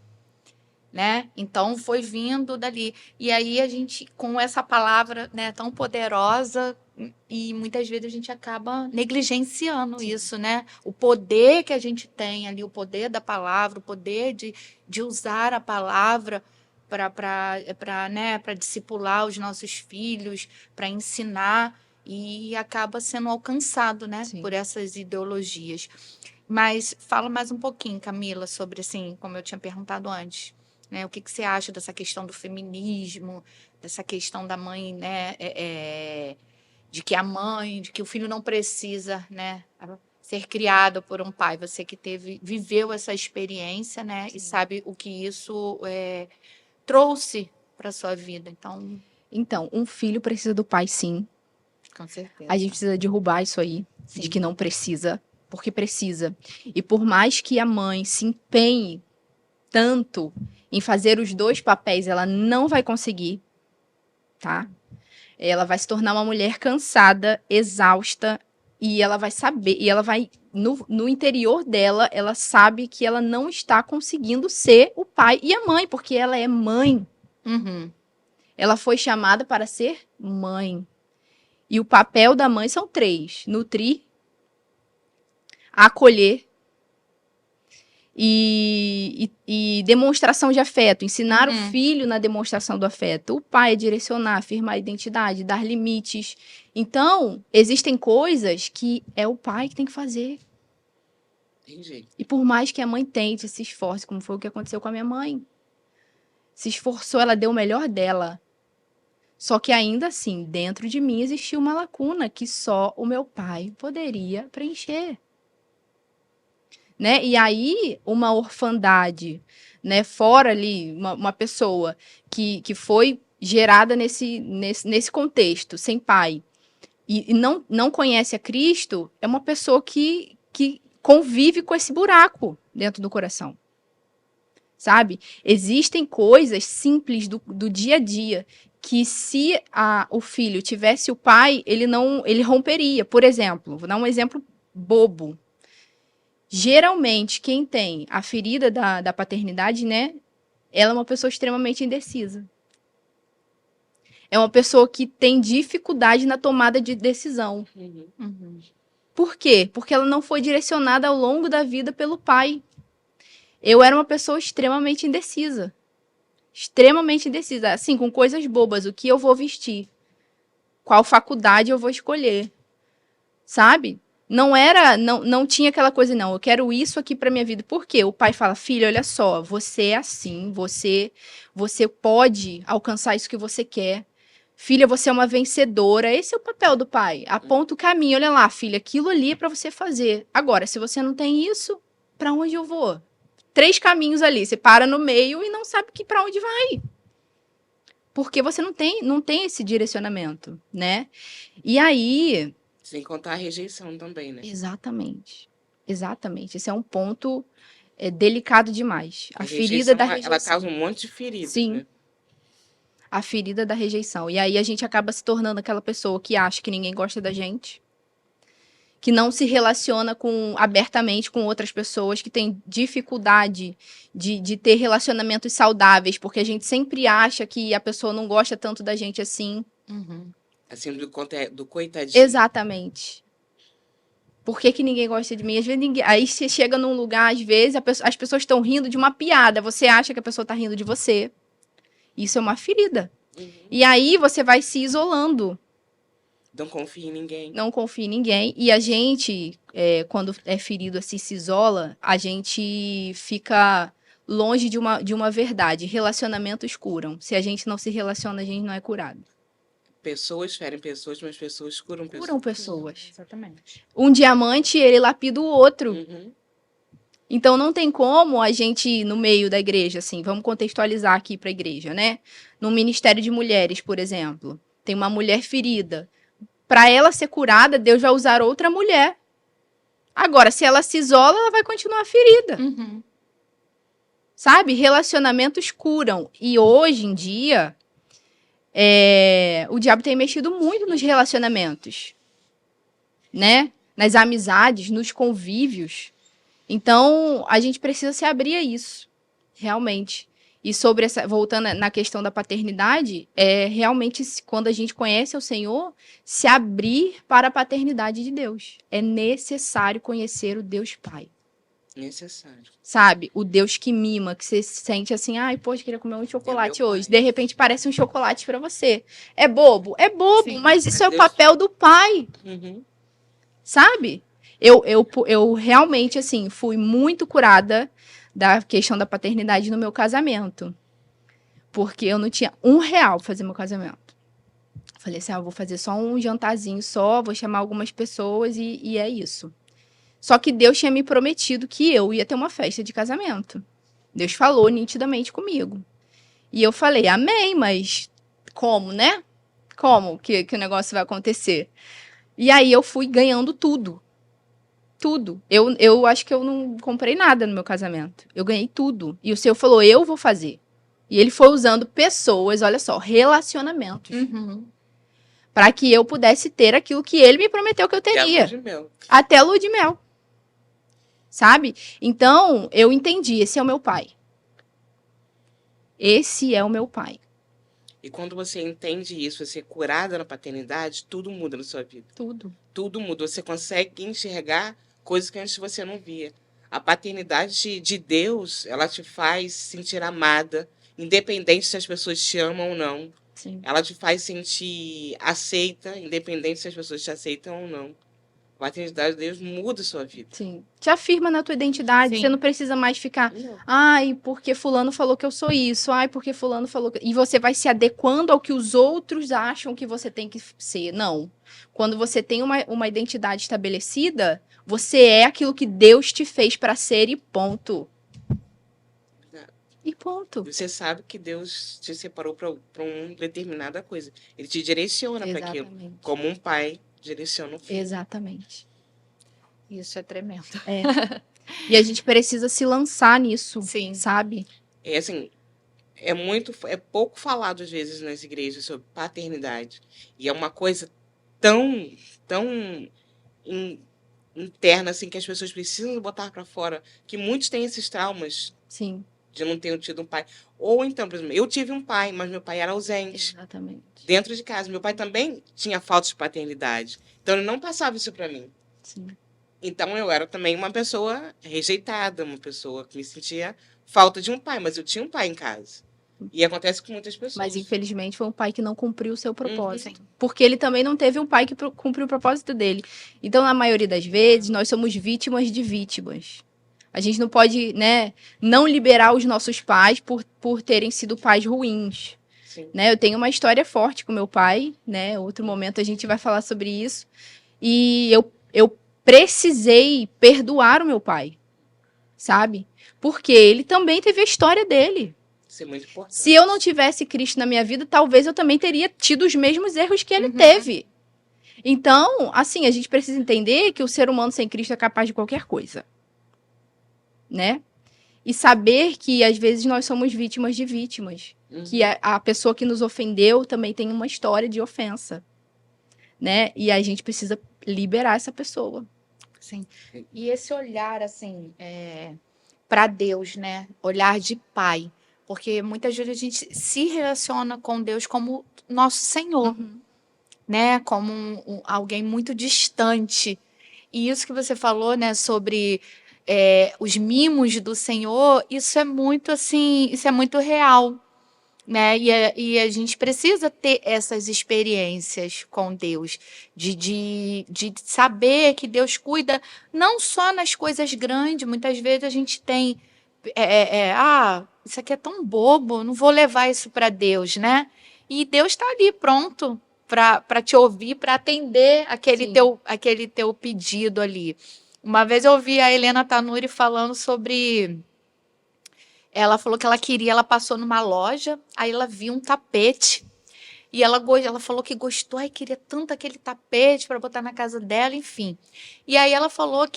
né? Então foi vindo dali. E aí a gente, com essa palavra, né, tão poderosa, e muitas vezes a gente acaba negligenciando isso, né? O poder que a gente tem ali, o poder da palavra, o poder de usar a palavra para discipular os nossos filhos, para ensinar, e acaba sendo alcançado, né, por essas ideologias. Mas fala mais um pouquinho, Camila, sobre, assim, como eu tinha perguntado antes, né? O que você acha dessa questão do feminismo, dessa questão da mãe, né? De que o filho não precisa, né, ser criado por um pai. Você que viveu essa experiência, né? Sim. E sabe o que isso trouxe para sua vida. Então, um filho precisa do pai, sim. Com certeza. A gente precisa derrubar isso aí, sim, de que não precisa, porque precisa. E por mais que a mãe se empenhe tanto em fazer os dois papéis, ela não vai conseguir, tá? Ela vai se tornar uma mulher cansada, exausta, e ela vai saber, e ela vai, no interior dela, ela sabe que ela não está conseguindo ser o pai e a mãe, porque ela é mãe. Uhum. Ela foi chamada para ser mãe. E o papel da mãe são 3: nutrir, acolher e demonstração de afeto. Ensinar o filho na demonstração do afeto. O pai é direcionar, afirmar a identidade, dar limites. Então, existem coisas que é o pai que tem que fazer. Entendi. E por mais que a mãe tente, se esforce, como foi o que aconteceu com a minha mãe. Se esforçou, ela deu o melhor dela. Só que ainda assim, dentro de mim existia uma lacuna que só o meu pai poderia preencher. Né? E aí, uma orfandade, né? Fora ali, uma pessoa que foi gerada nesse contexto, sem pai, e não conhece a Cristo, é uma pessoa que convive com esse buraco dentro do coração. Sabe? Existem coisas simples do dia a dia que se o filho tivesse o pai, ele romperia. Por exemplo, vou dar um exemplo bobo. Geralmente, quem tem a ferida da paternidade, né? Ela é uma pessoa extremamente indecisa. É uma pessoa que tem dificuldade na tomada de decisão. Uhum. Por quê? Porque ela não foi direcionada ao longo da vida pelo pai. Eu era uma pessoa extremamente indecisa. Extremamente indecisa. Assim, com coisas bobas. O que eu vou vestir? Qual faculdade eu vou escolher? Sabe? Não tinha aquela coisa, não. Eu quero isso aqui para minha vida. Por quê? O pai fala, filho, olha só, você é assim, você pode alcançar isso que você quer. Filha, você é uma vencedora. Esse é o papel do pai. Aponta o caminho. Olha lá, filha, aquilo ali é para você fazer. Agora, se você não tem isso, para onde eu vou? 3 caminhos ali. Você para no meio e não sabe para onde vai. porque você não tem esse direcionamento, né? E aí, Sem contar a rejeição também, né? exatamente, esse é um ponto delicado demais. A ferida rejeição, da ela rejeição. causa um monte de feridas, Sim. né? A ferida da rejeição. E aí a gente acaba se tornando aquela pessoa que acha que ninguém gosta da gente, que não se relaciona abertamente com outras pessoas, que tem dificuldade de ter relacionamentos saudáveis, porque a gente sempre acha que a pessoa não gosta tanto da gente assim. Uhum. Assim, do coitadinho. Exatamente. Por que ninguém gosta de mim? Às vezes aí você chega num lugar, às vezes as pessoas estão rindo de uma piada, você acha que a pessoa está rindo de você. Isso é uma ferida. Uhum. E aí você vai se isolando. Não confia em ninguém. Não confia em ninguém. E a gente, quando é ferido assim, se isola, a gente fica longe de uma verdade. Relacionamentos curam. Se a gente não se relaciona, a gente não é curado. Pessoas ferem pessoas, mas pessoas curam pessoas. Curam pessoas. Exatamente. Um diamante, ele lapida o outro. Uhum. Então não tem como a gente, no meio da igreja, assim, vamos contextualizar aqui para a igreja, né? No ministério de mulheres, por exemplo, tem uma mulher ferida. Para ela ser curada, Deus vai usar outra mulher. Agora, se ela se isola, ela vai continuar ferida. Uhum. Sabe? Relacionamentos curam. E hoje em dia, o diabo tem mexido muito nos relacionamentos, né? Nas amizades, nos convívios. Então, a gente precisa se abrir a isso, realmente. E voltando na questão da paternidade, realmente, quando a gente conhece o Senhor, se abrir para a paternidade de Deus. É necessário conhecer o Deus Pai. Necessário. Sabe? O Deus que mima, que você sente assim, ai, poxa, queria comer um chocolate meu hoje. pai. De repente parece um chocolate para você. É bobo? É bobo, Sim, mas isso mas é o Deus- papel do Pai. Uhum. Sabe? Eu realmente, assim, fui muito curada da questão da paternidade no meu casamento. Porque eu não tinha R$ 1 pra fazer meu casamento. Falei assim, eu vou fazer só um jantarzinho só, vou chamar algumas pessoas e é isso. Só que Deus tinha me prometido que eu ia ter uma festa de casamento. Deus falou nitidamente comigo. E eu falei, amém, mas como, né? Como que o negócio vai acontecer? E aí eu fui ganhando tudo. Tudo. Eu acho que eu não comprei nada no meu casamento. Eu ganhei tudo. E o Senhor falou, eu vou fazer. E ele foi usando pessoas, olha só, relacionamentos, Uhum. para que eu pudesse ter aquilo que ele me prometeu que eu E a lua teria. de mel. Até a lua de mel. Sabe? Então, eu entendi, esse é o meu pai. Esse é o meu pai. E quando você entende isso, você é curada na paternidade, tudo muda na sua vida. Tudo. Tudo muda. Você consegue enxergar coisas que antes você não via. A paternidade de Deus, ela te faz sentir amada, independente se as pessoas te amam ou não. Sim. Ela te faz sentir aceita, independente se as pessoas te aceitam ou não. A paternidade de Deus muda a sua vida. Sim. Te afirma na tua identidade. Sim. Você não precisa mais ficar, Não. ai, porque fulano falou que eu sou isso. Ai, porque fulano falou que... E você vai se adequando ao que os outros acham que você tem que ser. Não. Quando você tem uma identidade estabelecida, você é aquilo que Deus te fez para ser e ponto. E ponto. Você sabe que Deus te separou para uma determinada coisa. Ele te direciona para aquilo. Exatamente. Como um pai direciona um filho. Exatamente. Isso é tremendo. E a gente precisa se lançar nisso, Sim. sabe? É assim, é pouco falado às vezes nas igrejas sobre paternidade. E é uma coisa tão interna assim que as pessoas precisam botar para fora, que muitos têm esses traumas Sim, de não ter tido um pai. Ou então, por exemplo, eu tive um pai, mas meu pai era ausente exatamente. dentro de casa. Meu pai também tinha falta de paternidade. Então ele não passava isso para mim. Sim. Então eu era também uma pessoa rejeitada, uma pessoa que me sentia falta de um pai, mas eu tinha um pai em casa. E acontece com muitas pessoas. Mas infelizmente foi um pai que não cumpriu o seu propósito. Sim. Porque ele também não teve um pai que cumpriu o propósito dele. Então, na maioria das vezes, nós somos vítimas de vítimas. A gente não pode, né, não liberar os nossos pais por terem sido pais ruins. Sim. Né? Eu tenho uma história forte com meu pai, né? Outro momento a gente vai falar sobre isso. E eu precisei perdoar o meu pai, sabe? Porque ele também teve a história dele. Isso é muito importante. Se eu não tivesse Cristo na minha vida, talvez eu também teria tido os mesmos erros que ele Uhum. teve. Então, assim, a gente precisa entender que o ser humano sem Cristo é capaz de qualquer coisa, né? E saber que, às vezes, nós somos vítimas de vítimas. Que a pessoa que nos ofendeu também tem uma história de ofensa, né? E a gente precisa liberar essa pessoa. Sim. E esse olhar, assim, para Deus, né? Olhar de pai. Porque muitas vezes a gente se relaciona com Deus como nosso Senhor, né? Como alguém muito distante. E isso que você falou, né, sobre os mimos do Senhor, isso é muito assim, isso é muito real, né? E a gente precisa ter essas experiências com Deus, de saber que Deus cuida não só nas coisas grandes, muitas vezes a gente tem, isso aqui é tão bobo, não vou levar isso para Deus, né? E Deus está ali pronto para te ouvir, para atender Sim. aquele teu pedido ali. Uma vez eu ouvi a Helena Tanuri falando sobre. Ela falou que ela passou numa loja, aí ela viu um tapete. E ela falou que gostou, ai, queria tanto aquele tapete para botar na casa dela, enfim. E aí ela falou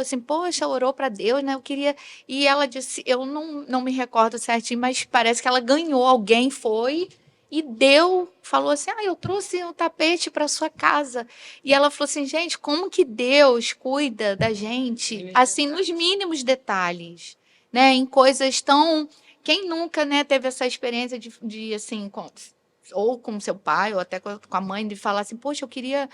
assim, poxa, orou para Deus, né? Eu queria. E ela disse, eu não me recordo certinho, mas parece que ela ganhou, alguém foi e falou assim, eu trouxe um tapete para sua casa. E ela falou assim, gente, como que Deus cuida da gente, assim, nos mínimos detalhes, né? Em coisas tão. Quem nunca, né, teve essa experiência de assim, ou com seu pai, ou até com a mãe, de falar assim, poxa, eu queria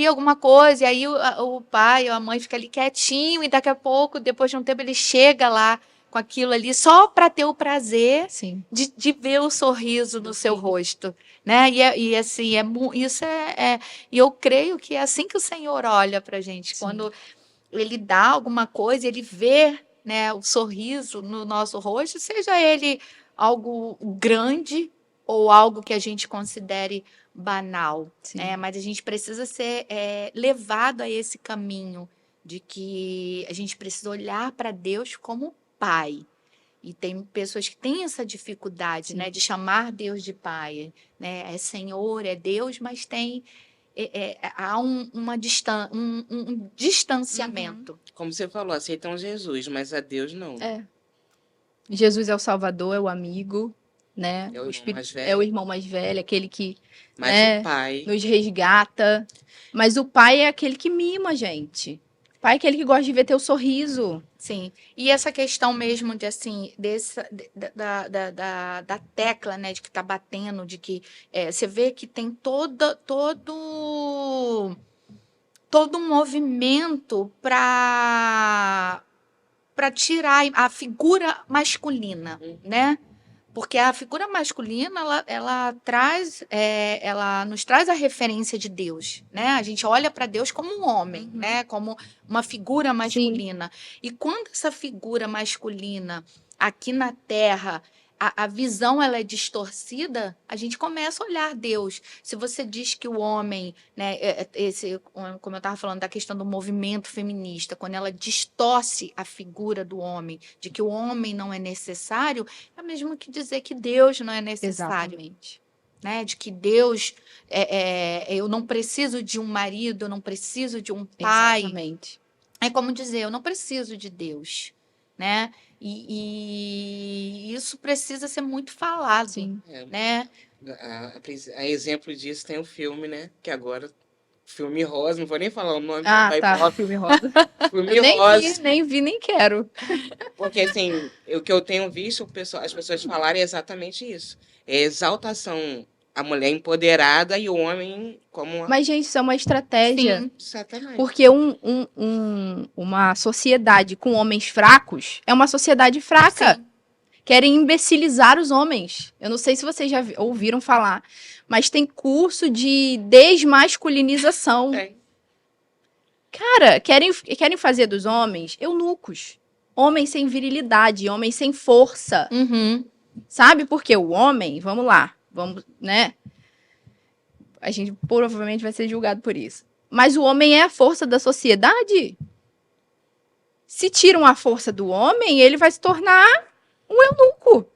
alguma coisa, e aí o pai ou a mãe fica ali quietinho, e daqui a pouco, depois de um tempo, ele chega lá com aquilo ali, só para ter o prazer Sim. de ver o sorriso no seu rosto, né? E assim, isso e eu creio que é assim que o Senhor olha para a gente, Sim. quando ele dá alguma coisa, ele vê, né, o sorriso no nosso rosto, seja ele algo grande ou algo que a gente considere banal, Sim. né? Mas a gente precisa ser levado a esse caminho de que a gente precisa olhar para Deus como Pai. E tem pessoas que têm essa dificuldade, né, de chamar Deus de Pai, né? É Senhor, é Deus, mas há um distanciamento. Como você falou, aceitam Jesus, mas a Deus não. Jesus é o Salvador, é o amigo, né? É o irmão mais velho. É o irmão mais velho, aquele que, Mas né, o pai. nos resgata. Mas o pai é aquele que mima a gente. O pai é aquele que gosta de ver teu sorriso. Sim. E essa questão mesmo de assim, da tecla, né, de que tá batendo, de que você vê que tem todo um movimento para tirar a figura masculina, né? Porque a figura masculina, ela nos traz a referência de Deus, né? A gente olha para Deus como um homem, né? Como uma figura masculina. E quando essa figura masculina aqui na Terra, a visão ela é distorcida, a gente começa a olhar Deus. Se você diz que o homem, né, como eu estava falando da questão do movimento feminista, quando ela distorce a figura do homem, de que o homem não é necessário, é mesmo que dizer que Deus não é necessário. Exatamente. Né? De que Deus, eu não preciso de um marido, eu não preciso de um pai. Exatamente. É como dizer, eu não preciso de Deus, né? E isso precisa ser muito falado, Sim. né? A exemplo disso tem o filme, né? Que agora, filme rosa, não vou nem falar o nome. Filme rosa. Filme Eu rosa. nem vi, nem quero. Porque, assim, o que eu tenho visto as pessoas falarem é exatamente isso. É exaltação a mulher empoderada e o homem como... Mas, gente, isso é uma estratégia. Sim. Exatamente. Porque uma sociedade com homens fracos é uma sociedade fraca. Sim. Querem imbecilizar os homens. Eu não sei se vocês já ouviram falar, mas tem curso de desmasculinização. Tem. Cara, querem fazer dos homens eunucos. Homens sem virilidade, homens sem força. Uhum. Sabe? Porque o homem, vamos lá, né? A gente provavelmente vai ser julgado por isso. Mas o homem é a força da sociedade. Se tiram a força do homem, ele vai se tornar um eunuco.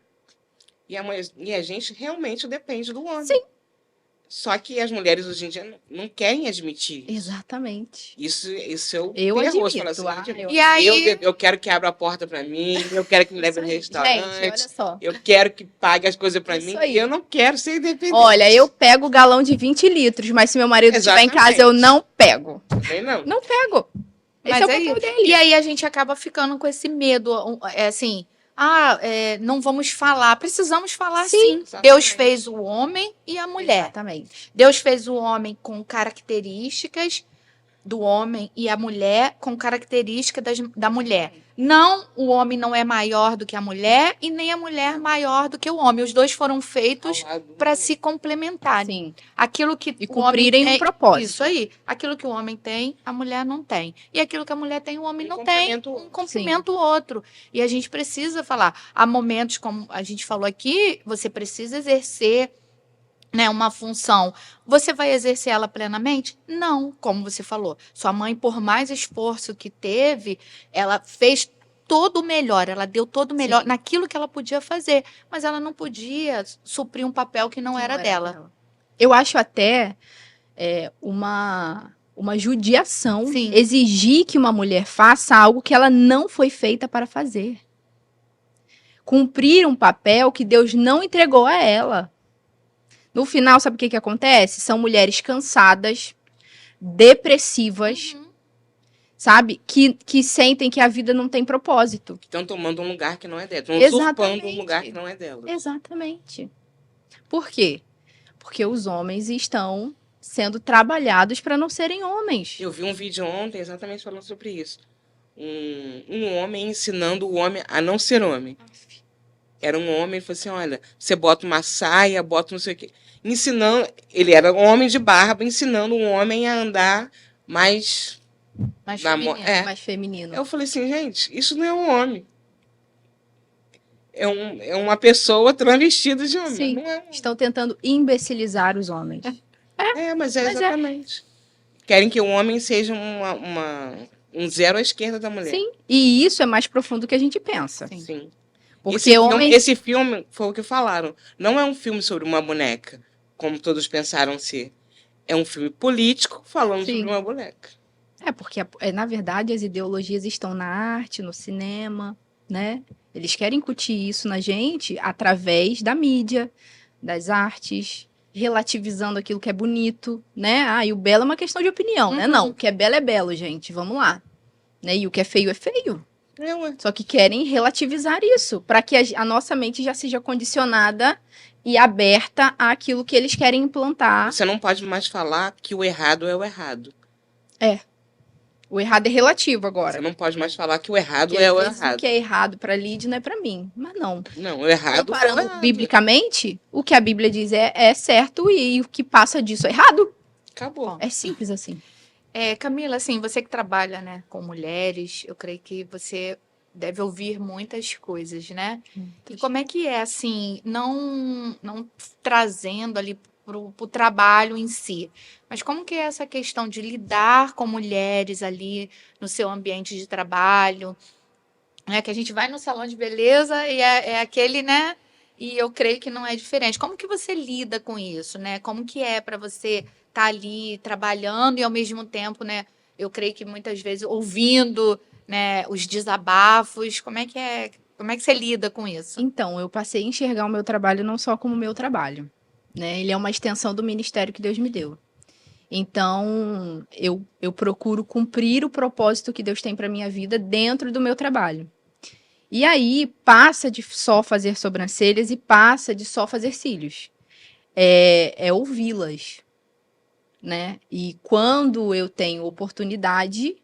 E a gente realmente depende do homem. Sim. Só que as mulheres hoje em dia não querem admitir isso. Exatamente. Isso é o Eu terror. Você admito. fala assim, E aí, eu quero que abra a porta para mim, eu quero que me leve no Gente, olha restaurante, só. eu quero que pague as coisas para Isso mim. aí. Eu não quero ser independente. Olha, eu pego o galão de 20 litros, mas se meu marido estiver em casa, eu Exatamente. não pego. Também não. Não pego. mas Esse é o aí, papel dele. e aí a gente acaba ficando com esse medo, assim, não vamos falar. Precisamos falar Sim. sim. Exatamente. Deus fez o homem e a mulher. Exatamente. Deus fez o homem com características do homem e a mulher com características da mulher. Não, o homem não é maior do que a mulher e nem a mulher maior do que o homem. Os dois foram feitos Ao lado para do- se complementarem. Sim. Aquilo que E o homem cumprirem um tem, propósito. isso aí. Aquilo que o homem tem, a mulher não tem. E aquilo que a mulher tem, o homem Um não tem. complementa o Um outro. complementa o outro. E a gente precisa falar. Há momentos, como a gente falou aqui, você precisa exercer, né, uma função. Você vai exercer ela plenamente? Não, como você falou. Sua mãe, por mais esforço que teve, ela fez todo o melhor, ela deu todo o melhor Sim. naquilo que ela podia fazer, mas ela não podia suprir um papel que não era dela. Eu acho até uma judiação Sim. exigir que uma mulher faça algo que ela não foi feita para fazer. Cumprir um papel que Deus não entregou a ela. No final, sabe o que acontece? São mulheres cansadas, depressivas, Uhum. sabe? Que sentem que a vida não tem propósito. Estão tomando um lugar que não é dela. Estão Exatamente. usurpando um lugar que não é dela. Exatamente. Por quê? Porque os homens estão sendo trabalhados para não serem homens. Eu vi um vídeo ontem exatamente falando sobre isso. Um homem ensinando o homem a não ser homem. Era um homem, ele falou assim, olha, você bota uma saia, bota não sei o quê. Ensinando, ele era um homem de barba, ensinando um homem a andar mais... Mas na mo- feminino. é. Mais feminino. Eu falei assim, gente, isso não é um homem. É uma pessoa travestida de homem. Sim. Não é um... Estão tentando imbecilizar os homens. Mas é Mas é. exatamente. Querem que o homem seja um zero à esquerda da mulher. Sim. E isso é mais profundo do que a gente pensa. Sim. Porque homens... Esse filme, foi o que falaram, não é um filme sobre uma boneca, como todos pensaram ser. É um filme político falando Sim. sobre uma boneca. Porque, na verdade, as ideologias estão na arte, no cinema, né? Eles querem incutir isso na gente através da mídia, das artes, relativizando aquilo que é bonito, né? E o belo é uma questão de opinião, né? Uhum. Não, o que é belo é belo, gente, vamos lá. Né? E o que é feio é feio. Ué. Só que querem relativizar isso, para que a nossa mente já seja condicionada e aberta àquilo que eles querem implantar. Você não pode mais falar que o errado é o errado. O errado é relativo agora. Você não pode mais falar que o errado Porque é às o vezes errado. o que é errado para Lid não é para mim. Mas não. Não, o errado é o Comparando errado. biblicamente, o que a Bíblia diz é certo e o que passa disso é errado. Acabou. É simples assim. Camila, assim, você que trabalha, né, com mulheres, eu creio que você deve ouvir muitas coisas, né? E como é que é, assim, não trazendo ali pro trabalho em si, mas como que é essa questão de lidar com mulheres ali no seu ambiente de trabalho, né? Que a gente vai no salão de beleza e é aquele, né? E eu creio que não é diferente. Como que você lida com isso, né? Como que é para você estar ali trabalhando e ao mesmo tempo, né? Eu creio que muitas vezes ouvindo, né, os desabafos. Como é que é? Como é que você lida com isso? Então, eu passei a enxergar o meu trabalho não só como meu trabalho, né? Ele é uma extensão do ministério que Deus me deu. Então, eu procuro cumprir o propósito que Deus tem para minha vida dentro do meu trabalho. E aí, passa de só fazer sobrancelhas e passa de só fazer cílios. É ouvi-las, né? E quando eu tenho oportunidade,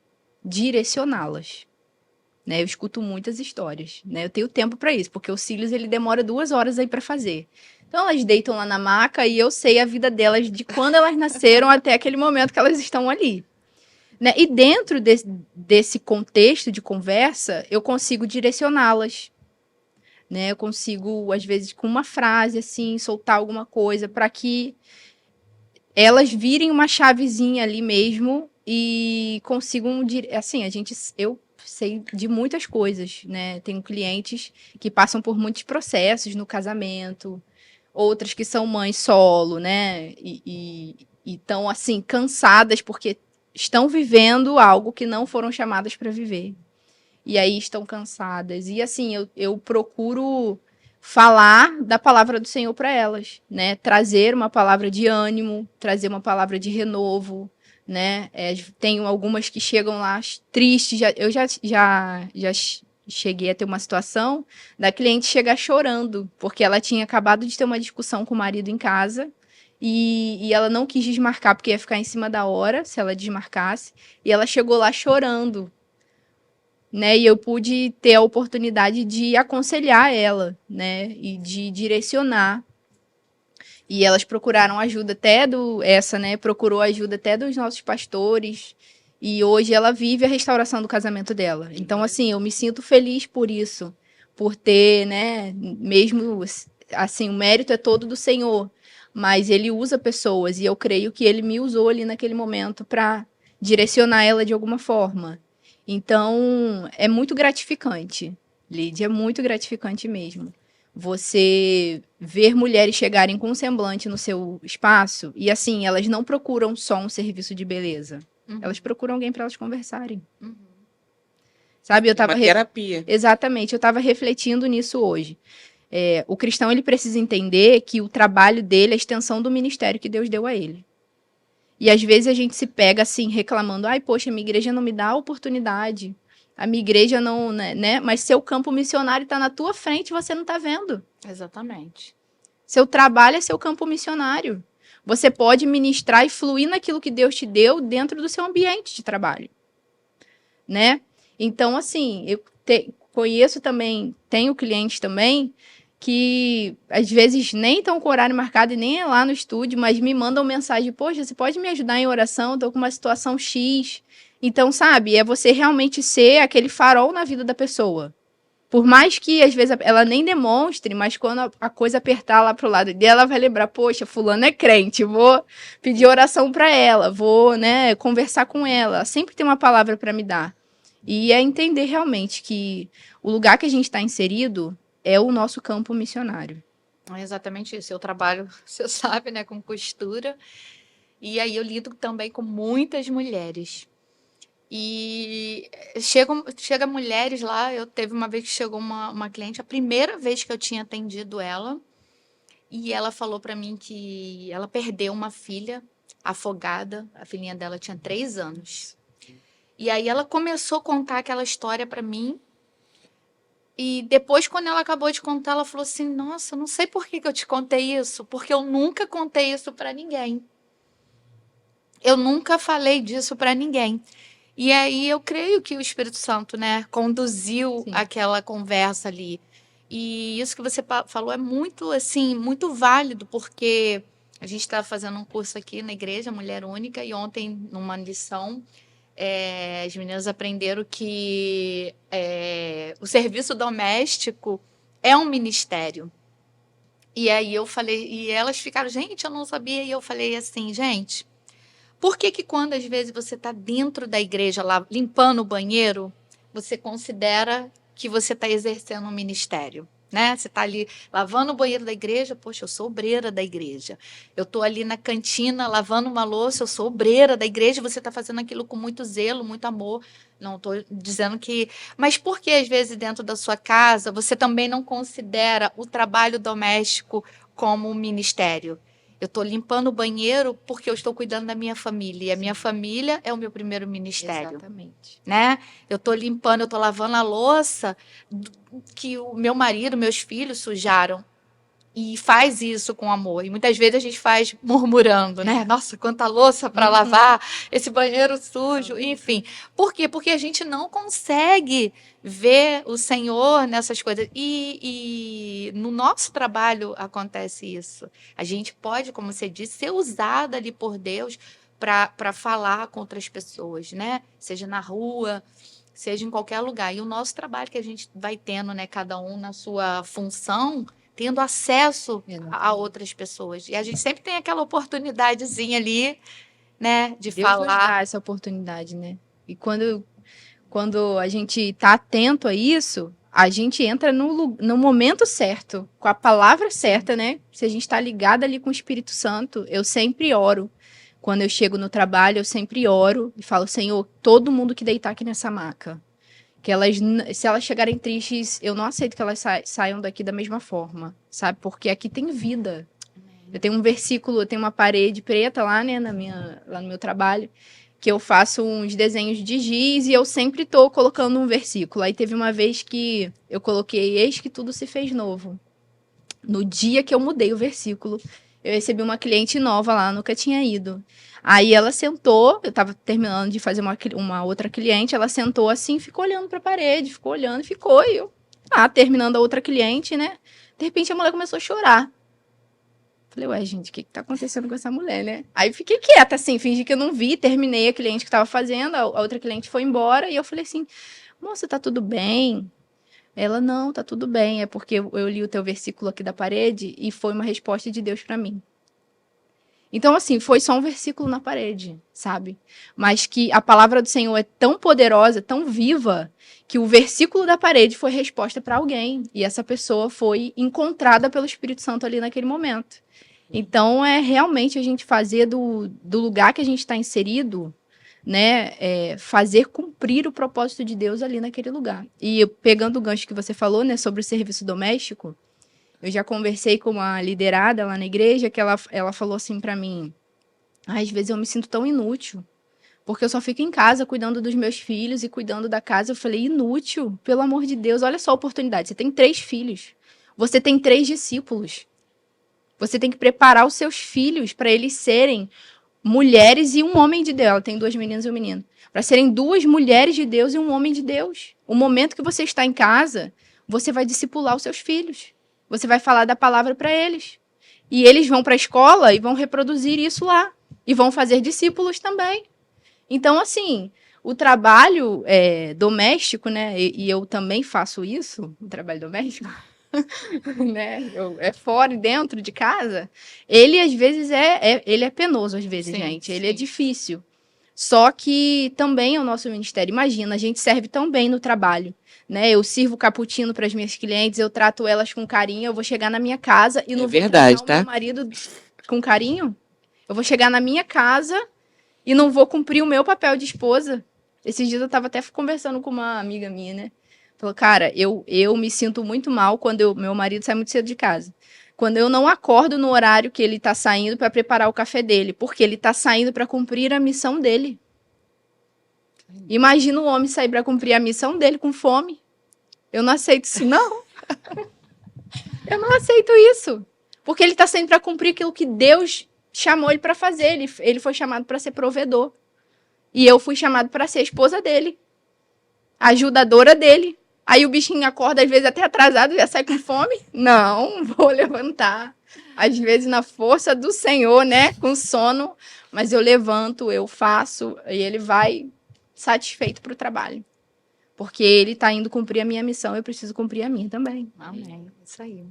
direcioná-las. Né? Eu escuto muitas histórias, né? Eu tenho tempo para isso, porque os cílios ele demora 2 horas aí para fazer. Então elas deitam lá na maca e eu sei a vida delas de quando elas nasceram até aquele momento que elas estão ali. Né? E dentro desse contexto de conversa, eu consigo direcioná-las. Né? Eu consigo, às vezes, com uma frase, assim, soltar alguma coisa para que elas virem uma chavezinha ali mesmo e consigam, assim, eu sei de muitas coisas, né? Tenho clientes que passam por muitos processos no casamento, outras que são mães solo, né? E estão, assim, cansadas porque estão vivendo algo que não foram chamadas para viver. E aí estão cansadas. E, assim, eu procuro falar da palavra do Senhor para elas, né? Trazer uma palavra de ânimo, trazer uma palavra de renovo, né? Tenho algumas que chegam lá tristes. Eu já cheguei a ter uma situação da cliente chegar chorando, porque ela tinha acabado de ter uma discussão com o marido em casa e ela não quis desmarcar, porque ia ficar em cima da hora se ela desmarcasse. E ela chegou lá chorando, né? E eu pude ter a oportunidade de aconselhar ela, né? E de direcionar. E elas procuraram ajuda procurou ajuda até dos nossos pastores. E hoje ela vive a restauração do casamento dela. Então, assim, eu me sinto feliz por isso, por ter, né? Mesmo assim, o mérito é todo do Senhor, mas ele usa pessoas e eu creio que ele me usou ali naquele momento para direcionar ela de alguma forma. Então, é muito gratificante, Lídia, é muito gratificante mesmo. Você ver mulheres chegarem com um semblante no seu espaço e, assim, elas não procuram só um serviço de beleza. Elas procuram alguém para elas conversarem. Sabe, Uma terapia. Exatamente, eu estava refletindo nisso hoje. O cristão, ele precisa entender que o trabalho dele é a extensão do ministério que Deus deu a ele. E às vezes a gente se pega assim, reclamando, ai, poxa, minha igreja não me dá a oportunidade, a minha igreja não, né? Mas seu campo missionário está na tua frente, você não está vendo. Exatamente. Seu trabalho é seu campo missionário. Você pode ministrar e fluir naquilo que Deus te deu dentro do seu ambiente de trabalho, né? Então, assim, eu conheço também, tenho clientes também que às vezes nem estão com o horário marcado e nem é lá no estúdio, mas me mandam mensagem, poxa, você pode me ajudar em oração? Estou com uma situação X. Então, sabe, é você realmente ser aquele farol na vida da pessoa. Por mais que às vezes ela nem demonstre, mas quando a coisa apertar lá pro lado dela, ela vai lembrar, poxa, fulano é crente, vou pedir oração para ela, vou, né, conversar com ela. Ela sempre tem uma palavra para me dar. E é entender realmente que o lugar que a gente está inserido é o nosso campo missionário. É exatamente isso. Eu trabalho, você sabe, né, com costura. E aí eu lido também com muitas mulheres. E chega mulheres lá. Teve uma vez que chegou uma cliente, a primeira vez que eu tinha atendido ela, e ela falou para mim que ela perdeu uma filha afogada. A filhinha dela tinha 3 anos. E aí ela começou a contar aquela história para mim. E depois, quando ela acabou de contar, ela falou assim: nossa, não sei por que eu te contei isso, porque eu nunca contei isso para ninguém. Eu nunca falei disso para ninguém. E aí eu creio que o Espírito Santo, né, conduziu Sim. aquela conversa ali. E isso que você falou é muito, assim, muito válido, porque a gente está fazendo um curso aqui na igreja, Mulher Única, e ontem, numa lição, as meninas aprenderam que o serviço doméstico é um ministério. E aí eu falei, e elas ficaram, gente, eu não sabia. E eu falei assim, gente, por que quando às vezes você está dentro da igreja lá, limpando o banheiro, você considera que você está exercendo um ministério? Né? Você está ali lavando o banheiro da igreja, poxa, eu sou obreira da igreja. Eu estou ali na cantina lavando uma louça, eu sou obreira da igreja, você está fazendo aquilo com muito zelo, muito amor. Não estou dizendo que... Mas por que, às vezes, dentro da sua casa, você também não considera o trabalho doméstico como um ministério? Eu estou limpando o banheiro porque eu estou cuidando da minha família. E a minha família é o meu primeiro ministério. Exatamente. Né? Eu estou limpando, eu estou lavando a louça que o meu marido, meus filhos sujaram. E faz isso com amor. E muitas vezes a gente faz murmurando, né? Nossa, quanta louça para lavar, esse banheiro sujo, enfim. Por quê? Porque a gente não consegue ver o Senhor nessas coisas. E no nosso trabalho acontece isso. A gente pode, como você disse, ser usada ali por Deus para falar com outras pessoas, né? Seja na rua, seja em qualquer lugar. E o nosso trabalho que a gente vai tendo, né? Cada um na sua função, tendo acesso a outras pessoas. E a gente sempre tem aquela oportunidadezinha ali, né, de Deus nos falar. dá essa oportunidade, né? E quando quando a gente tá atento a isso, a gente entra no momento certo, com a palavra certa, né? Se a gente tá ligado ali com o Espírito Santo, eu sempre oro. Quando eu chego no trabalho, eu sempre oro e falo, Senhor, todo mundo que deitar aqui nessa maca, que se elas chegarem tristes, eu não aceito que elas saiam daqui da mesma forma, sabe? Porque aqui tem vida. Eu tenho um versículo, eu tenho uma parede preta lá, né, lá no meu trabalho, que eu faço uns desenhos de giz e eu sempre tô colocando um versículo. Aí teve uma vez que eu coloquei, eis que tudo se fez novo. No dia que eu mudei o versículo, eu recebi uma cliente nova lá, nunca tinha ido. Aí ela sentou, eu tava terminando de fazer uma outra cliente, ela sentou assim, ficou olhando pra parede, ficou olhando, ficou, e eu, terminando a outra cliente, né? De repente a mulher começou a chorar. Falei, ué, gente, o que tá acontecendo com essa mulher, né? Aí fiquei quieta, assim, fingi que eu não vi, terminei a cliente que tava fazendo, a outra cliente foi embora, e eu falei assim, moça, tá tudo bem? Ela, não, tá tudo bem, é porque eu li o teu versículo aqui da parede e foi uma resposta de Deus pra mim. Então, assim, foi só um versículo na parede, sabe? Mas que a palavra do Senhor é tão poderosa, tão viva, que o versículo da parede foi resposta para alguém. E essa pessoa foi encontrada pelo Espírito Santo ali naquele momento. Então, é realmente a gente fazer do lugar que a gente está inserido, né, fazer cumprir o propósito de Deus ali naquele lugar. E pegando o gancho que você falou, né, sobre o serviço doméstico, eu já conversei com uma liderada lá na igreja que ela falou assim para mim, às vezes eu me sinto tão inútil, porque eu só fico em casa cuidando dos meus filhos e cuidando da casa. Eu falei, inútil? Pelo amor de Deus, olha só a oportunidade, você tem 3 filhos, você tem 3 discípulos, você tem que preparar os seus filhos para eles serem mulheres e um homem de Deus. Ela tem 2 meninas e um menino. Para serem 2 mulheres de Deus e um homem de Deus. O momento que você está em casa, você vai discipular os seus filhos. Você vai falar da palavra para eles. E eles vão para a escola e vão reproduzir isso lá. E vão fazer discípulos também. Então, assim, o trabalho doméstico, né? E eu também faço isso, o trabalho doméstico. Né? É fora e dentro de casa, ele às vezes ele é penoso, às vezes, Sim, gente. Ele sim. é difícil. Só que também é o nosso ministério. Imagina, a gente serve tão bem no trabalho, né? Eu sirvo cappuccino para as minhas clientes, eu trato elas com carinho, eu vou chegar na minha casa e não vou verdade, tratar o meu marido com carinho. Eu vou chegar na minha casa e não vou cumprir o meu papel de esposa. Esses dias eu estava até conversando com uma amiga minha, né? Falou, cara, eu me sinto muito mal quando meu marido sai muito cedo de casa. Quando eu não acordo no horário que ele está saindo para preparar o café dele, porque ele está saindo para cumprir a missão dele. Imagina o homem sair para cumprir a missão dele com fome. Eu não aceito isso, não. Eu não aceito isso. Porque ele está saindo para cumprir aquilo que Deus chamou ele para fazer. Ele foi chamado para ser provedor. E eu fui chamado para ser a esposa dele. A ajudadora dele. Aí o bichinho acorda, às vezes até atrasado, já sai com fome. Não, vou levantar. Às vezes na força do Senhor, né? Com sono. Mas eu levanto, eu faço. E ele vai satisfeito para o trabalho. Porque ele está indo cumprir a minha missão, eu preciso cumprir a minha também. Amém. Isso aí.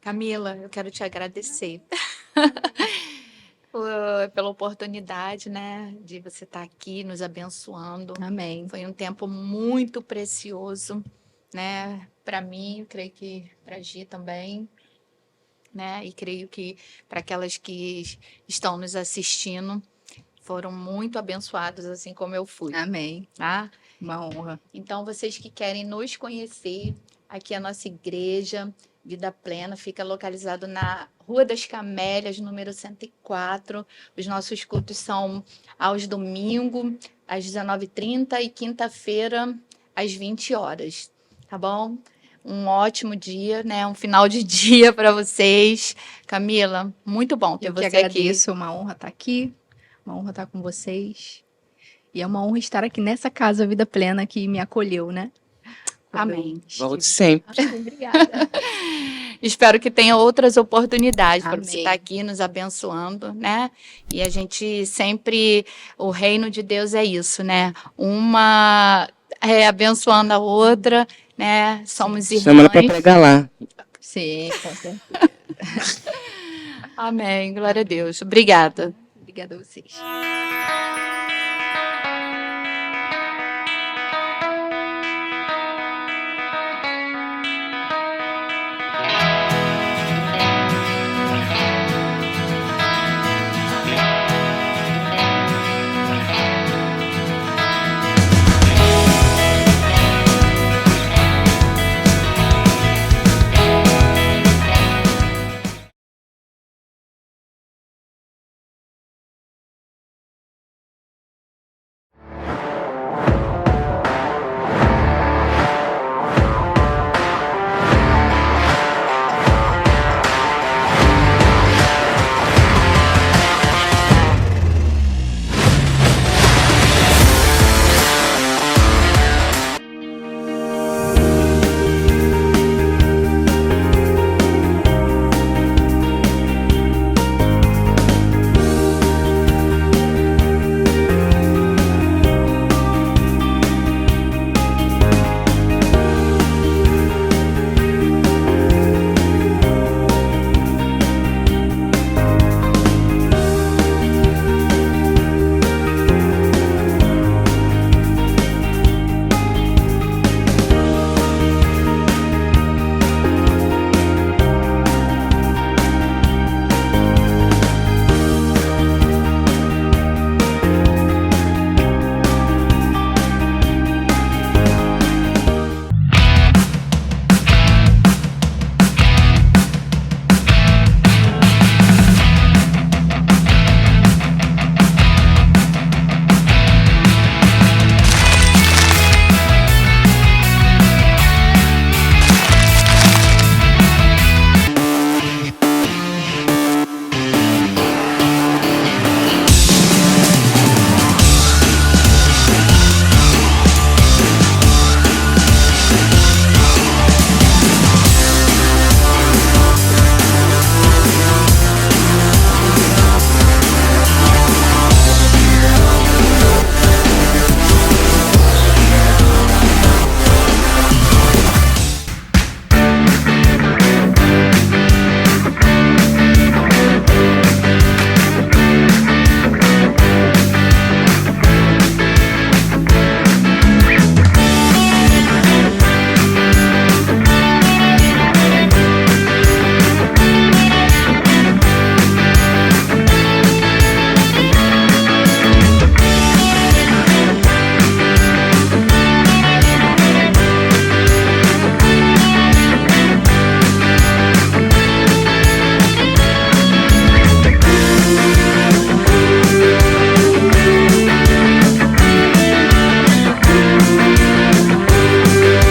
Camila, eu quero te agradecer pela oportunidade, né, de você estar aqui nos abençoando. Amém. Foi um tempo muito precioso, né, para mim, eu creio que para a Gi também, né, e creio que para aquelas que estão nos assistindo, foram muito abençoados, assim como eu fui, Amém. tá? Uma honra. Então, vocês que querem nos conhecer, aqui a nossa igreja, Vida Plena, fica localizado na Rua das Camélias, número 104. Os nossos cultos são aos domingos, às 19h30 e quinta-feira, às 20 horas. Tá bom? Um ótimo dia, né? Um final de dia para vocês. Camila, muito bom ter Eu que você agradeço, uma honra estar aqui, uma honra estar com vocês. E é uma honra estar aqui nessa casa Vida Plena que me acolheu, né? Amém. Volte sempre. Obrigada. Espero que tenha outras oportunidades para você Amém. estar aqui nos abençoando, né? E a gente sempre, o reino de Deus é isso, né? Uma abençoando a outra, né? Somos Chama ela para irmãs. pregar lá. Sim, com certeza. Amém. Glória a Deus. Obrigada. Obrigada a vocês.